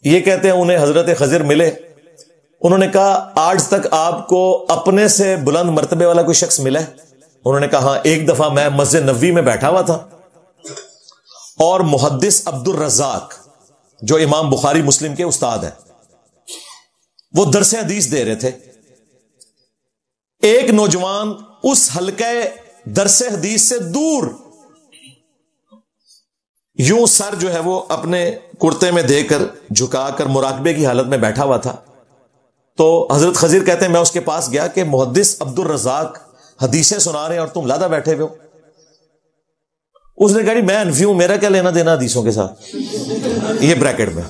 یہ کہتے ہیں انہیں حضرت خضر ملے, انہوں نے کہا آج تک آپ کو اپنے سے بلند مرتبے والا کوئی شخص ملا ہے؟ انہوں نے کہا ہاں, ایک دفعہ میں مسجد نبوی میں بیٹھا ہوا تھا اور محدث عبد الرزاق جو امام بخاری مسلم کے استاد ہیں, وہ درس حدیث دے رہے تھے. ایک نوجوان اس حلقہ درس حدیث سے دور یوں سر جو ہے وہ اپنے کرتے میں دے کر جھکا کر مراقبے کی حالت میں بیٹھا ہوا تھا. تو حضرت خضر کہتے ہیں میں اس کے پاس گیا کہ محدث عبد الرزاق حدیثیں سنا رہے ہیں اور تم لادہ بیٹھے ہوئے ہو. اس نے کہا میں انفی ہوں, میرا کیا لینا دینا حدیثوں کے ساتھ, یہ بریکٹ میں.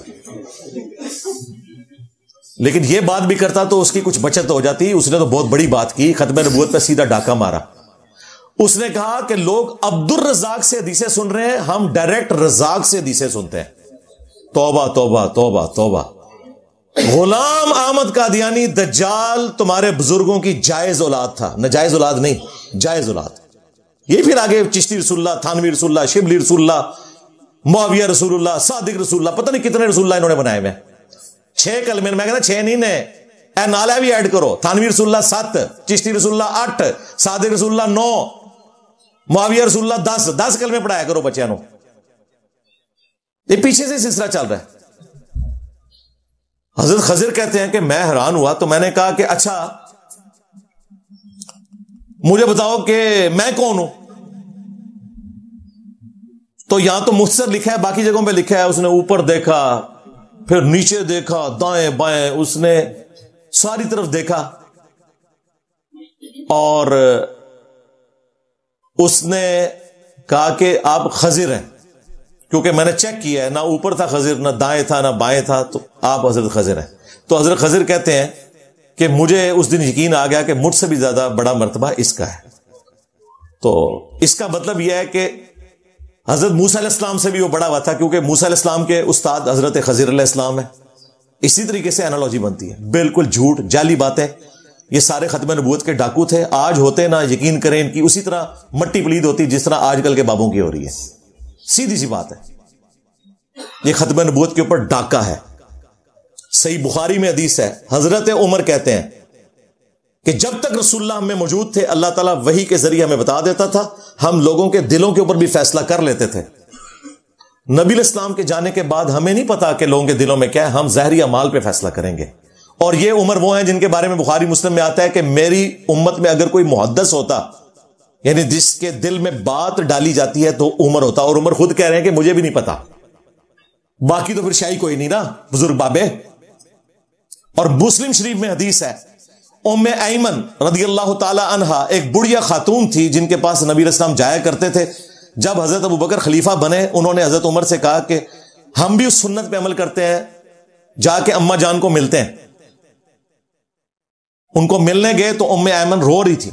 لیکن یہ بات بھی کرتا تو اس کی کچھ بچت ہو جاتی. اس نے تو بہت بڑی بات کی, ختم نبوت پہ سیدھا ڈاکہ مارا. اس نے کہا کہ لوگ عبد الرزاق سے حدیثیں سن رہے ہیں, ہم ڈائریکٹ رزاق سے حدیثیں سنتے ہیں. توبہ توبہ توبہ توبہ. غلام احمد قادیانی دجال تمہارے بزرگوں کی جائز اولاد تھا, ناجائز اولاد نہیں, جائز اولاد. یہ پھر آگے چشتی رسول اللہ, تھانوی رسول اللہ, شبلی رسول اللہ, معاویہ رسول اللہ, صادق رسول اللہ, پتہ نہیں کتنے رسول اللہ انہوں نے بنائے ہوئے. 6 کلمے, میں کہتا 6 نہیں نے, اے نالا بھی ایڈ کرو. تھانوی رسول اللہ 7, چشتی رسول اللہ 8, صادق رسول اللہ 9, معاویہ رسول اللہ 10 کلمے پڑھایا کرو بچیاں نو. یہ پیچھے سے سلسلہ چل رہا ہے. حضرت خضر کہتے ہیں کہ میں حیران ہوا, تو میں نے کہا کہ اچھا مجھے بتاؤ کہ میں کون ہوں. تو یہاں تو مختصر لکھا ہے, باقی جگہوں پہ لکھا ہے. اس نے اوپر دیکھا, پھر نیچے دیکھا, دائیں بائیں, اس نے ساری طرف دیکھا, اور اس نے کہا کہ آپ خضر ہیں, کیونکہ میں نے چیک کیا ہے، نہ اوپر تھا خضر، نہ دائیں تھا، نہ بائیں تھا، تو آپ حضرت خضر ہیں۔ تو حضرت خضر کہتے ہیں کہ مجھے اس دن یقین آ گیا کہ مجھ سے بھی زیادہ بڑا مرتبہ اس کا ہے۔ تو اس کا مطلب یہ ہے کہ حضرت موسیٰ علیہ السلام سے بھی وہ بڑا ہوا تھا، کیونکہ موسیٰ علیہ السلام کے استاد حضرت خضر علیہ السلام ہے۔ اسی طریقے سے انالوجی بنتی ہے، بالکل جھوٹ جعلی باتیں، یہ سارے ختم نبوت کے ڈاکو تھے، آج ہوتے نا، یقین کریں ان کی اسی طرح مٹی پلید ہوتی جس طرح آج کل کے بابوں کی ہو رہی ہے، سیدھی سی بات ہے۔ یہ ختم نبوت کے اوپر ڈاکہ ہے۔ صحیح بخاری میں حدیث ہے، حضرت عمر کہتے ہیں کہ جب تک رسول اللہ ہم میں موجود تھے، اللہ تعالیٰ وحی کے ذریعے ہمیں بتا دیتا تھا، ہم لوگوں کے دلوں کے اوپر بھی فیصلہ کر لیتے تھے۔ نبی علیہ السلام کے جانے کے بعد ہمیں نہیں پتا کہ لوگوں کے دلوں میں کیا ہے، ہم ظاہری اعمال پہ فیصلہ کریں گے۔ اور یہ عمر وہ ہیں جن کے بارے میں بخاری مسلم میں آتا ہے کہ میری امت میں اگر کوئی محدث ہوتا، یعنی جس کے دل میں بات ڈالی جاتی ہے، تو عمر ہوتا۔ اور عمر خود کہہ رہے ہیں کہ مجھے بھی نہیں پتا، باقی تو پھر شاہی کوئی نہیں نا، بزرگ بابے۔ اور مسلم شریف میں حدیث ہے، ام ایمن رضی اللہ تعالی عنہا ایک بڑھیا خاتون تھی جن کے پاس نبی علیہ السلام جایا کرتے تھے۔ جب حضرت ابوبکر خلیفہ بنے، انہوں نے حضرت عمر سے کہا کہ ہم بھی اس سنت پہ عمل کرتے ہیں، جا کے اما جان کو ملتے ہیں۔ ان کو ملنے گئے تو ام ایمن رو رہی تھی۔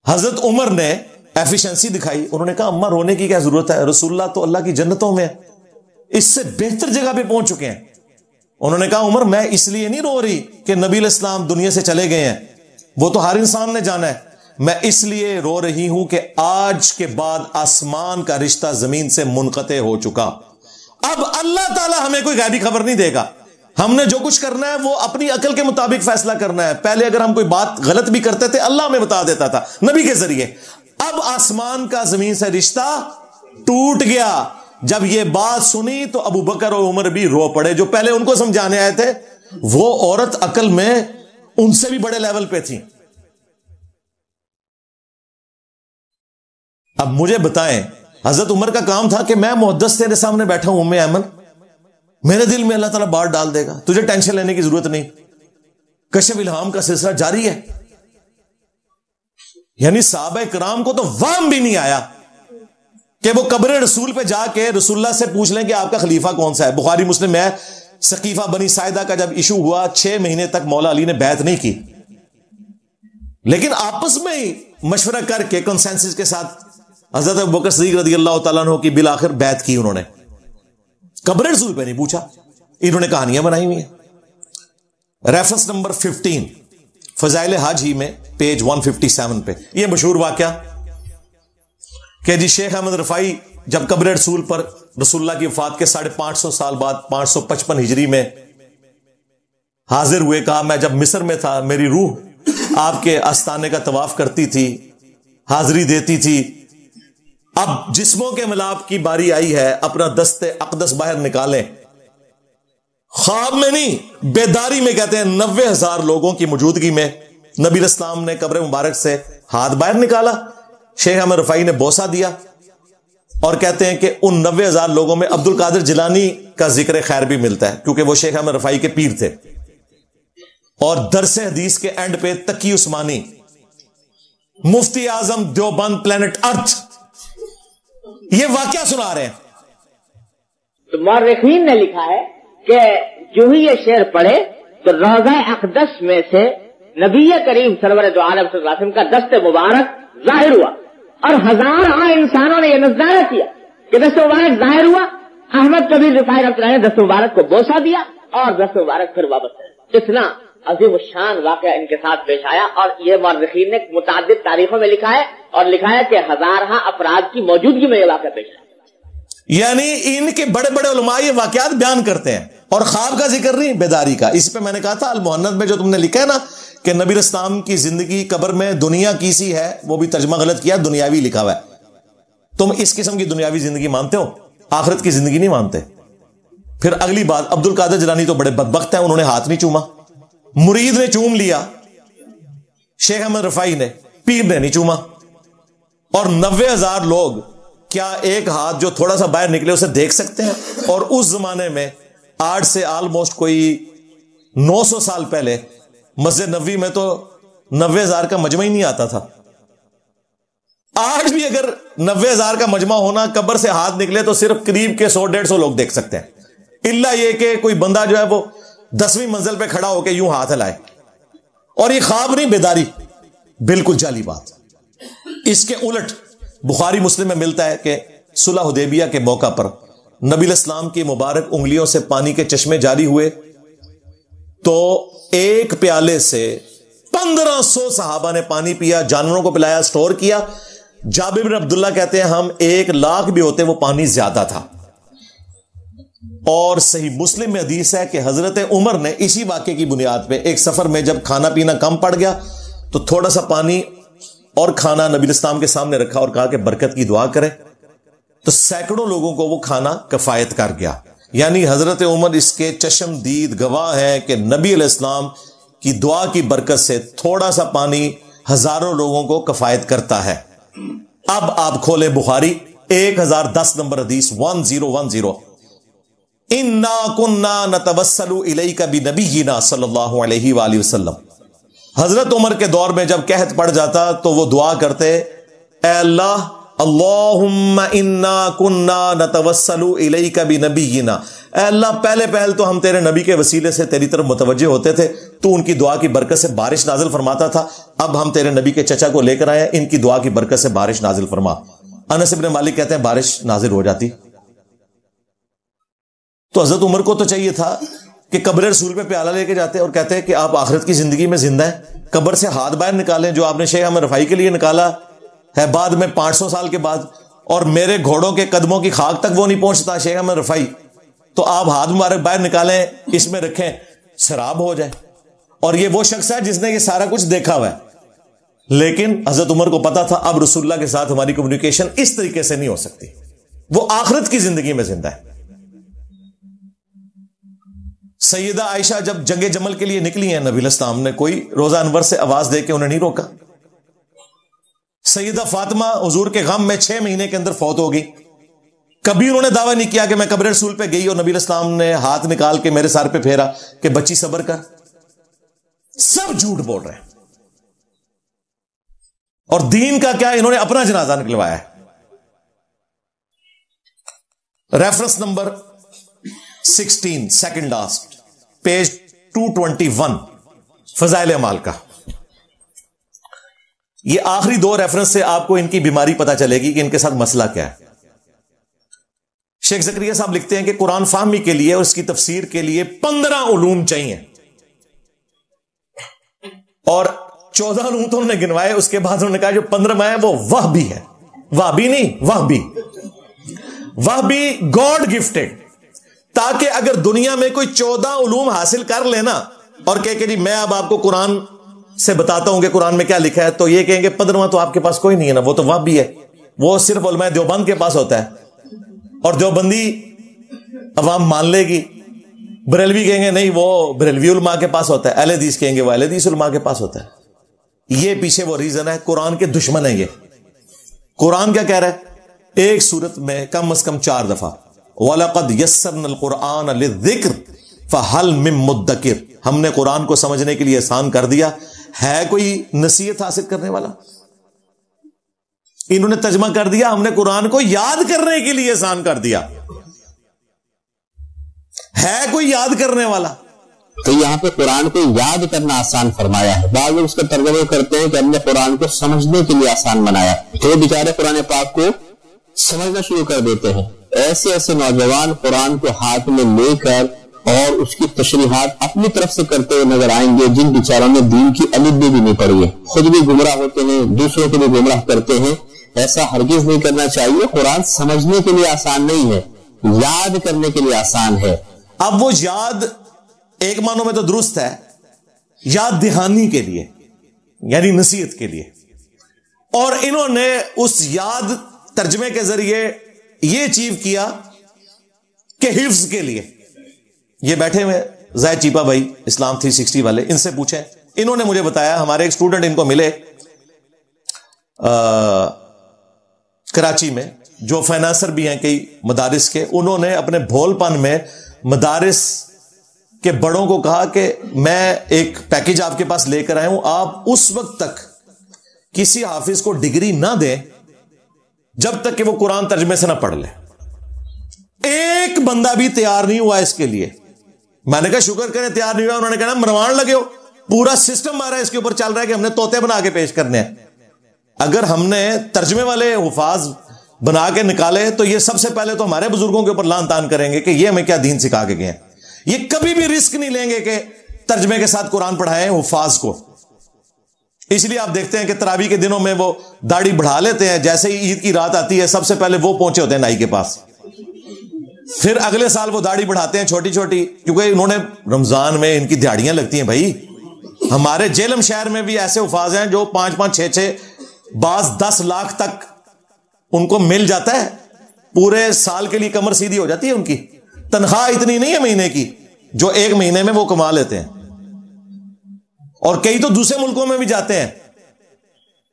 حضرت عمر نے ایفیشنسی دکھائی، انہوں نے کہا اما رونے کی کیا ضرورت ہے، رسول اللہ تو اللہ کی جنتوں میں ہے، اس سے بہتر جگہ پہ پہنچ چکے ہیں۔ انہوں نے کہا عمر میں اس لیے نہیں رو رہی کہ نبی علیہ السلام دنیا سے چلے گئے ہیں، وہ تو ہر انسان نے جانا ہے، میں اس لیے رو رہی ہوں کہ آج کے بعد آسمان کا رشتہ زمین سے منقطع ہو چکا، اب اللہ تعالی ہمیں کوئی غیبی خبر نہیں دے گا، ہم نے جو کچھ کرنا ہے وہ اپنی عقل کے مطابق فیصلہ کرنا ہے۔ پہلے اگر ہم کوئی بات غلط بھی کرتے تھے اللہ ہمیں بتا دیتا تھا نبی کے ذریعے، اب آسمان کا زمین سے رشتہ ٹوٹ گیا۔ جب یہ بات سنی تو ابو بکر اور عمر بھی رو پڑے، جو پہلے ان کو سمجھانے آئے تھے، وہ عورت عقل میں ان سے بھی بڑے لیول پہ تھی۔ اب مجھے بتائیں، حضرت عمر کا کام تھا کہ میں محدث تیرے سامنے بیٹھا ہوں ام ایمن، میرے دل میں اللہ تعالیٰ بات ڈال دے گا، تجھے ٹینشن لینے کی ضرورت نہیں، کشف الہام کا سلسلہ جاری ہے۔ یعنی صحابہ کرام کو تو وہم بھی نہیں آیا کہ وہ قبر رسول پہ جا کے رسول اللہ سے پوچھ لیں کہ آپ کا خلیفہ کون سا ہے۔ بخاری مسلم میں ہے، سقیفہ بنی ساعدہ کا جب ایشو ہوا 6 مہینے تک مولا علی نے بیعت نہیں کی، لیکن آپس میں ہی مشورہ کر کے کنسنسس کے ساتھ حضرت ابوبکر صدیق رضی اللہ تعالیٰ عنہ کی بالآخر بیعت کی انہوں نے، قبر رسول پہ نہیں پوچھا۔ انہوں نے کہانیاں بنائی ہوئی ہیں۔ ریفرنس نمبر 15 فضائل حج ہی میں پیج 157 پہ یہ مشہور واقعہ کہ جی شیخ احمد رفائی جب قبر رسول پر رسول اللہ کی وفات کے 550 سال بعد 555 ہجری میں حاضر ہوئے، کہا میں جب مصر میں تھا میری روح آپ کے آستانے کا طواف کرتی تھی، حاضری دیتی تھی، اب جسموں کے ملاپ کی باری آئی ہے، اپنا دست اقدس باہر نکالیں۔ خواب میں نہیں، بیداری میں کہتے ہیں 90,000 لوگوں کی موجودگی میں نبی علیہ السلام نے قبر مبارک سے ہاتھ باہر نکالا، شیخ احمد رفائی نے بوسہ دیا، اور کہتے ہیں کہ ان 90,000 لوگوں میں عبد القادر جیلانی کا ذکر خیر بھی ملتا ہے کیونکہ وہ شیخ احمد رفائی کے پیر تھے۔ اور درس حدیث کے اینڈ پہ تقی عثمانی، مفتی اعظم دیوبند پلانٹ ارتھ، یہ واقعہ سنا رہے ہیں۔ تو مورخین نے لکھا ہے کہ جو ہی یہ شعر پڑھے تو روضہ اقدس میں سے نبی کریم سرور دو عالم صلی اللہ علیہ وسلم کا دست مبارک ظاہر ہوا، اور ہزاروں انسانوں نے یہ نظارہ کیا کہ دست مبارک ظاہر ہوا۔ احمد کبیر رفاعی رحمۃ اللہ نے دست مبارک کو بوسہ دیا اور دست مبارک پھر واپس کر۔ اتنا عظیم الشان واقعہ ان کے ساتھ پیش آیا، اور یہ مورخین نے متعدد تاریخوں میں لکھا ہے، اور لکھا ہے کہ ہزارہ افراد کی موجودگی میں یہ واقعہ پیش آیا۔ یعنی ان کے بڑے بڑے علماء یہ واقعات بیان کرتے ہیں، اور خواب کا ذکر نہیں، بیداری کا۔ اس پہ میں نے کہا تھا المہند میں جو تم نے لکھا ہے نا کہ نبی اسلام کی زندگی قبر میں دنیا کی سی ہے، وہ بھی ترجمہ غلط کیا، دنیاوی لکھا ہوا ہے۔ تم اس قسم کی دنیاوی زندگی مانتے ہو، آخرت کی زندگی نہیں مانتے۔ پھر اگلی بات، عبد القادر جیلانی تو بڑے بدبخت ہیں، انہوں نے ہاتھ نہیں چوما، مرید نے چوم لیا، شیخ احمد رفاعی نے، پیر نے نہیں چوما۔ اور 90,000 لوگ کیا ایک ہاتھ جو تھوڑا سا باہر نکلے اسے دیکھ سکتے ہیں؟ اور اس زمانے میں آج سے آلموسٹ کوئی 900 سال پہلے مسجد نبوی میں تو 90,000 کا مجمع ہی نہیں آتا تھا۔ آج بھی اگر 90,000 کا مجمع ہونا، قبر سے ہاتھ نکلے تو صرف قریب کے 100-150 لوگ دیکھ سکتے ہیں، الا یہ کہ کوئی بندہ جو ہے وہ 10ویں منزل پہ کھڑا ہو کے یوں ہاتھ ہلائے. اور یہ خواب نہیں، بیداری، بالکل جعلی بات. اس کے الٹ بخاری مسلم میں ملتا ہے کہ صلح حدیبیہ کے موقع پر نبی الاسلام کی مبارک انگلیوں سے پانی کے چشمے جاری ہوئے تو ایک پیالے سے 1500 صحابہ نے پانی پیا، جانوروں کو پلایا، سٹور کیا. جابر بن عبداللہ کہتے ہیں ہم 1,00,000 بھی ہوتے وہ پانی زیادہ تھا. اور صحیح مسلم میں حدیث ہے کہ حضرت عمر نے اسی واقعے کی بنیاد پہ ایک سفر میں جب کھانا پینا کم پڑ گیا تو تھوڑا سا پانی اور کھانا نبی الاسلام کے سامنے رکھا اور کہا کہ برکت کی دعا کرے، تو سینکڑوں لوگوں کو وہ کھانا کفایت کر گیا. یعنی حضرت عمر اس کے چشم دید گواہ ہیں کہ نبی علیہ السلام کی دعا کی برکت سے تھوڑا سا پانی ہزاروں لوگوں کو کفایت کرتا ہے. اب آپ کھولیں بخاری 1010 نمبر حدیث 1010. انا کنا نتوسل الیک بنبینا صلی اللہ علیہ وآلہ وسلم. حضرت عمر کے دور میں جب قحط پڑ جاتا تو وہ دعا کرتے، اے اللہ، اللہم انا کنا نتوسل الیک بنبینا، اے اللہ پہلے پہل تو ہم تیرے نبی کے وسیلے سے تیری طرف متوجہ ہوتے تھے، تو ان کی دعا کی برکت سے بارش نازل فرماتا تھا، اب ہم تیرے نبی کے چچا کو لے کر آئے، ان کی دعا کی برکت سے بارش نازل فرما. انس بن مالک کہتے ہیں بارش نازل ہو جاتی. تو حضرت عمر کو تو چاہیے تھا کہ قبر رسول پہ پیالہ لے کے جاتے اور کہتے ہیں کہ آپ آخرت کی زندگی میں زندہ ہیں، قبر سے ہاتھ باہر نکالیں جو آپ نے شیخ احمد رفاعی کے لیے نکالا ہے بعد میں 500 سال کے بعد، اور میرے گھوڑوں کے قدموں کی خاک تک وہ نہیں پہنچتا شیخ احمد رفاعی، تو آپ ہاتھ مبارک باہر نکالیں، اس میں رکھیں، شراب ہو جائے. اور یہ وہ شخص ہے جس نے یہ سارا کچھ دیکھا ہوا ہے. لیکن حضرت عمر کو پتا تھا اب رسول اللہ کے ساتھ ہماری کمیونیکیشن اس طریقے سے نہیں ہو سکتی، وہ آخرت کی زندگی میں زندہ ہے. سیدہ عائشہ جب جنگ جمل کے لیے نکلی ہیں، نبی الاسلام نے کوئی روزہ انور سے آواز دے کے انہیں نہیں روکا. سیدہ فاطمہ حضور کے غم میں 6 مہینے کے اندر فوت ہو گئی، کبھی انہوں نے دعویٰ نہیں کیا کہ میں قبر رسول پہ گئی اور نبی الاسلام نے ہاتھ نکال کے میرے سر پہ پھیرا کہ بچی صبر کر. سب جھوٹ بول رہے ہیں. اور دین کا کیا، انہوں نے اپنا جنازہ نکلوایا ہے. Reference number 16 second last page 221 فضائل اعمال کا. یہ آخری 2 ریفرنس سے آپ کو ان کی بیماری پتا چلے گی کہ ان کے ساتھ مسئلہ کیا ہے. شیخ زکریا صاحب لکھتے ہیں کہ قرآن فہمی کے لیے اور اس کی تفسیر کے لیے 15 علوم چاہیے، اور 14 علوم تو انہوں نے گنوائے. اس کے بعد انہوں نے کہا جو 15واں ہے وہ وہبی ہے. وہبی نہیں، وہبی. وہبی گاڈ گفٹڈ، تاکہ اگر دنیا میں کوئی 14 علوم حاصل کر لینا اور کہے کہ جی میں اب آپ کو قرآن سے بتاتا ہوں کہ قرآن میں کیا لکھا ہے، تو یہ کہیں گے 15واں تو آپ کے پاس کوئی نہیں ہے نا، وہ تو وہبی ہے، وہ صرف علماء دیوبند کے پاس ہوتا ہے. اور دیوبندی عوام مان لے گی. بریلوی کہیں گے نہیں وہ بریلوی علماء کے پاس ہوتا ہے، اہل حدیث کہیں گے وہ اہل حدیث علماء کے پاس ہوتا ہے. یہ پیچھے وہ ریزن ہے، قرآن کے دشمن ہیں یہ. قرآن کیا کہہ رہا ہے؟ ایک سورت میں کم از کم 4 دفعہ وَلَقَدْ يَسَّرْنَا الْقُرْآنَ لِلذِّكْرِ فَهَلْ مِن مُدَّكِرٍ. ہم نے قرآن کو سمجھنے کے لیے آسان کر دیا، ہے کوئی نصیحت حاصل کرنے والا؟ انہوں نے ترجمہ کر دیا ہم نے قرآن کو یاد کرنے کے لیے آسان کر دیا، ہے کوئی یاد کرنے والا؟ تو یہاں پہ قرآن کو یاد کرنا آسان فرمایا ہے. بعض لوگ اس کا ترجمہ کرتے ہیں کہ ہم نے قرآن کو سمجھنے کے لیے آسان بنایا، تو بیچارے قرآن پاک کو سمجھنا شروع کر دیتے ہیں. ایسے ایسے نوجوان قرآن کو ہاتھ میں لے کر اور اس کی تشریحات اپنی طرف سے کرتے ہوئے نظر آئیں گے، جن بیچاروں نے دین کی الف بھی نہیں پڑھی ہے، خود بھی گمراہ ہوتے ہیں، دوسروں کو بھی گمراہ کرتے ہیں. ایسا ہرگز نہیں کرنا چاہیے. قرآن سمجھنے کے لیے آسان نہیں ہے، یاد کرنے کے لیے آسان ہے. اب وہ یاد ایک معنوں میں تو درست ہے، یاد دہانی کے لیے یعنی نصیحت کے لیے، اور انہوں نے اس یاد ترجمے کے ذریعے یہ اچیو کیا کہ حفظ کے لیے. یہ بیٹھے ہوئے زاہد چیپا بھائی اسلام 360 والے، ان سے پوچھیں. انہوں نے مجھے بتایا ہمارے ایک اسٹوڈنٹ ان کو ملے کراچی میں، جو فائنانسر بھی ہیں کئی مدارس کے. انہوں نے اپنے بھول پن میں مدارس کے بڑوں کو کہا کہ میں ایک پیکج آپ کے پاس لے کر آیا ہوں، آپ اس وقت تک کسی حافظ کو ڈگری نہ دیں جب تک کہ وہ قرآن ترجمے سے نہ پڑھ لے. ایک بندہ بھی تیار نہیں ہوا اس کے لیے. میں نے کہا شکر کریں تیار نہیں ہوا. انہوں نے کہا مروان لگے ہو, پورا سسٹم ہمارا اس کے اوپر چل رہا ہے کہ ہم نے طوطے بنا کے پیش کرنے ہیں. اگر ہم نے ترجمے والے حفاظ بنا کے نکالے تو یہ سب سے پہلے تو ہمارے بزرگوں کے اوپر لان تان کریں گے کہ یہ ہمیں کیا دین سکھا کے گئے ہیں. یہ کبھی بھی رسک نہیں لیں گے کہ ترجمے کے ساتھ قرآن پڑھائیں حفاظ کو. اس لیے آپ دیکھتے ہیں کہ تراویح کے دنوں میں وہ داڑھی بڑھا لیتے ہیں, جیسے ہی عید کی رات آتی ہے سب سے پہلے وہ پہنچے ہوتے ہیں نائی کے پاس. پھر اگلے سال وہ داڑھی بڑھاتے ہیں چھوٹی چھوٹی, کیونکہ انہوں نے رمضان میں ان کی دیہڑیاں لگتی ہیں بھائی. ہمارے جیلم شہر میں بھی ایسے حفاظ ہیں جو 5-5 6-6 بعض 10 لاکھ تک ان کو مل جاتا ہے. پورے سال کے لیے کمر سیدھی ہو جاتی ہے ان کی. تنخواہ اتنی نہیں ہے مہینے کی جو ایک مہینے میں وہ کما لیتے ہیں. اور کئی تو دوسرے ملکوں میں بھی جاتے ہیں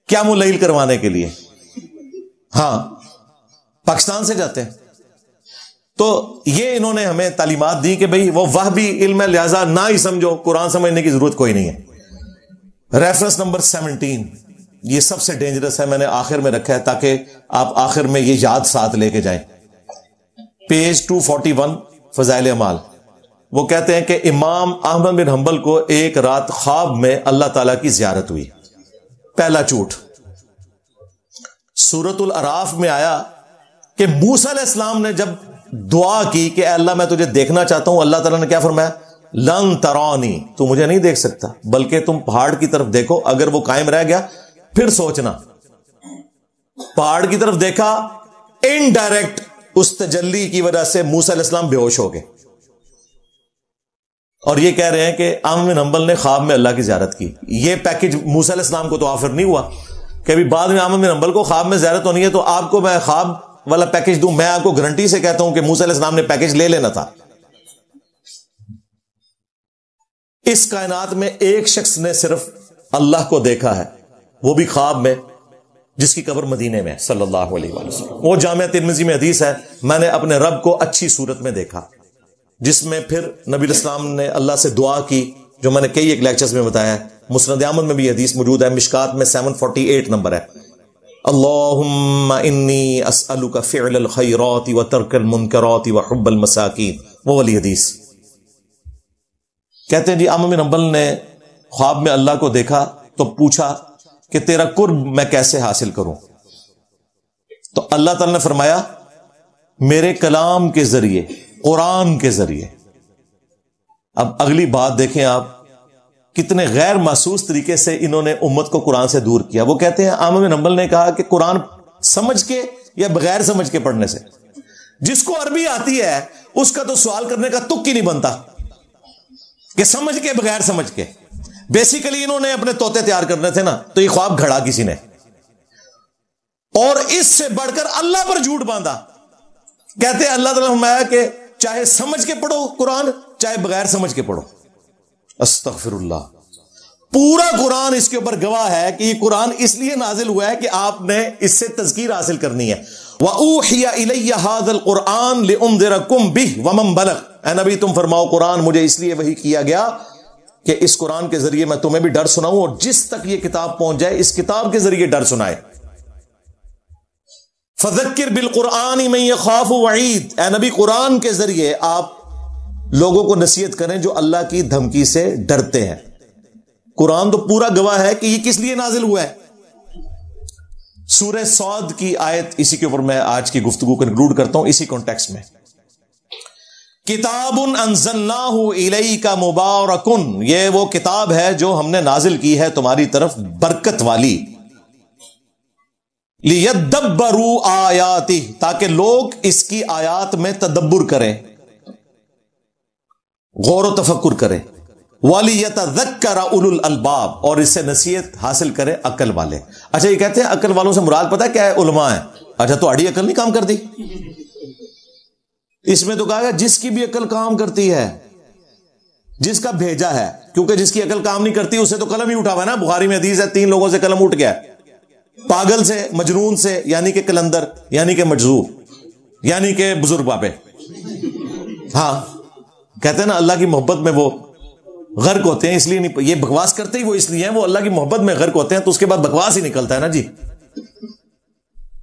کیا ملعیل کروانے کے لیے. ہاں پاکستان سے جاتے ہیں. تو یہ انہوں نے ہمیں تعلیمات دی کہ بھئی وہ بھی علم ہے, لہذا نہ ہی سمجھو, قرآن سمجھنے کی ضرورت کوئی نہیں ہے. ریفرنس نمبر 17 یہ سب سے ڈینجرس ہے, میں نے آخر میں رکھا ہے تاکہ آپ آخر میں یہ یاد ساتھ لے کے جائیں. پیج 241 فضائل اعمال. وہ کہتے ہیں کہ امام احمد بن حنبل کو ایک رات خواب میں اللہ تعالیٰ کی زیارت ہوئی. پہلا جھوٹ. سورۃ الاعراف میں آیا کہ موسیٰ علیہ السلام نے جب دعا کی کہ اے اللہ میں تجھے دیکھنا چاہتا ہوں, اللہ تعالیٰ نے کیا فرمایا؟ لن ترانی, تو مجھے نہیں دیکھ سکتا, بلکہ تم پہاڑ کی طرف دیکھو. اگر وہ قائم رہ گیا پھر سوچنا. پہاڑ کی طرف دیکھا, انڈائریکٹ اس تجلی کی وجہ سے موسیٰ علیہ السلام بے ہوش ہو گئے. اور یہ کہہ رہے ہیں کہ احمد بن حنبل نے خواب میں اللہ کی زیارت کی. یہ پیکج موسیٰ علیہ السلام کو تو آفر نہیں ہوا کہ ابھی بعد میں احمد بن حنبل کو خواب میں زیارت ہونی ہے تو آپ کو میں خواب والا پیکج دوں. میں آپ کو گارنٹی سے کہتا ہوں کہ موسیٰ علیہ السلام نے پیکج لے لینا تھا. اس کائنات میں ایک شخص نے صرف اللہ کو دیکھا ہے, وہ بھی خواب میں, جس کی قبر مدینے میں صلی اللہ علیہ وسلم. وہ جامع ترمذی میں حدیث ہے, میں نے اپنے رب کو اچھی صورت میں دیکھا, جس میں پھر نبی الاسلام نے اللہ سے دعا کی, جو میں نے کئی ایک لیکچرز میں بتایا ہے. مسند احمد میں بھی حدیث موجود ہے, مشکات میں 748 نمبر ہے. اللہم انی اسألک فعل الخیرات و ترک المنکرات و حب المساکین. وہ والی حدیث. کہتے ہیں جی احمد بن حنبل نے خواب میں اللہ کو دیکھا تو پوچھا کہ تیرا قرب میں کیسے حاصل کروں. تو اللہ تعالی نے فرمایا میرے کلام کے ذریعے, قرآن کے ذریعے. اب اگلی بات دیکھیں آپ, کتنے غیر محسوس طریقے سے انہوں نے امت کو قرآن سے دور کیا. وہ کہتے ہیں احمد بن حنبل نے کہا کہ قرآن سمجھ کے یا بغیر سمجھ کے پڑھنے سے, جس کو عربی آتی ہے اس کا تو سوال کرنے کا تک ہی نہیں بنتا کہ سمجھ کے بغیر سمجھ کے. بیسیکلی انہوں نے اپنے طوطے تیار کرنے تھے نا, تو یہ خواب گھڑا کسی نے, اور اس سے بڑھ کر اللہ پر جھوٹ باندھا. کہتے ہیں اللہ تعالیٰ نے فرمایا کہ چاہے سمجھ کے پڑھو قرآن, چاہے بغیر سمجھ کے پڑھو. استغفر اللہ. پورا قرآن اس کے اوپر گواہ ہے کہ یہ قرآن اس لیے نازل ہوا ہے کہ آپ نے اس سے تذکیر حاصل کرنی ہے. وَأُوحِيَ إِلَيَّ هَذَا الْقُرْآنُ لِأُنذِرَكُمْ بِهِ وَمَنْ بَلَغَ. اے نبی تم فرماؤ قرآن مجھے اس لیے وحی کیا گیا کہ اس قرآن کے ذریعے میں تمہیں بھی ڈر سناؤں, اور جس تک یہ کتاب پہنچ جائے اس کتاب کے ذریعے ڈر سنائے. فَذَكِّرْ بِالْقُرْآنِ مَنْ يَخَافُ وَعِيدٍ. اے نبی قرآن کے ذریعے آپ لوگوں کو نصیحت کریں جو اللہ کی دھمکی سے ڈرتے ہیں. قرآن تو پورا گواہ ہے کہ یہ کس لیے نازل ہوا ہے. سورہ صاد کی آیت, اسی کے اوپر میں آج کی گفتگو کنکلوڈ کرتا ہوں اسی کانٹیکسٹ میں. کتاب انزلناہ الیک مبارک, یہ وہ کتاب ہے جو ہم نے نازل کی ہے تمہاری طرف برکت والی. لیدبروا آیاتہ, تاکہ لوگ اس کی آیات میں تدبر کریں, غور و تفکر کریں. وَلِيَتَذَكَّرَ أُولُو الْأَلْبَابِ, اور اس سے نصیحت حاصل کریں عقل والے. اچھا یہ کہتے ہیں عقل والوں سے مراد پتہ ہے کیا ہے؟ علماء ہیں. اچھا تو اڑی عقل نہیں کام کرتی؟ اس میں تو کہا گیا جس کی بھی عقل کام کرتی ہے, جس کا بھیجا ہے, کیونکہ جس کی عقل کام نہیں کرتی اسے تو قلم ہی اٹھا ہوا ہے نا. بخاری میں حدیث ہے 3 لوگوں سے قلم اٹھ گیا, پاگل سے, مجنون سے یعنی کہ کلندر, یعنی کہ مجذوب, یعنی کہ بزرگ بابے. ہاں کہتے ہیں نا اللہ کی محبت میں وہ غرق ہوتے ہیں, اس لیے نہیں, یہ بکواس کرتے ہی وہ اس لیے ہیں, وہ اللہ کی محبت میں غرق ہوتے ہیں تو اس کے بعد بکواس ہی نکلتا ہے نا جی.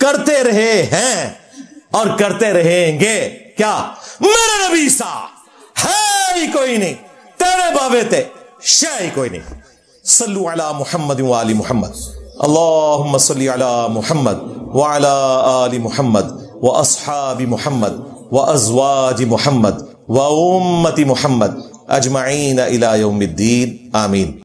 کرتے رہے ہیں اور کرتے رہیں گے. کیا؟ میرے نبی عیسیٰ ہے ہی کوئی نہیں, تیرے بابے تھے شے ہی کوئی نہیں. صلو علی محمد وآل محمد. اللہم صلی علی محمد وعلی آل محمد واصحاب محمد وازواج محمد وامت محمد اجمعین الی یوم الدین. آمین.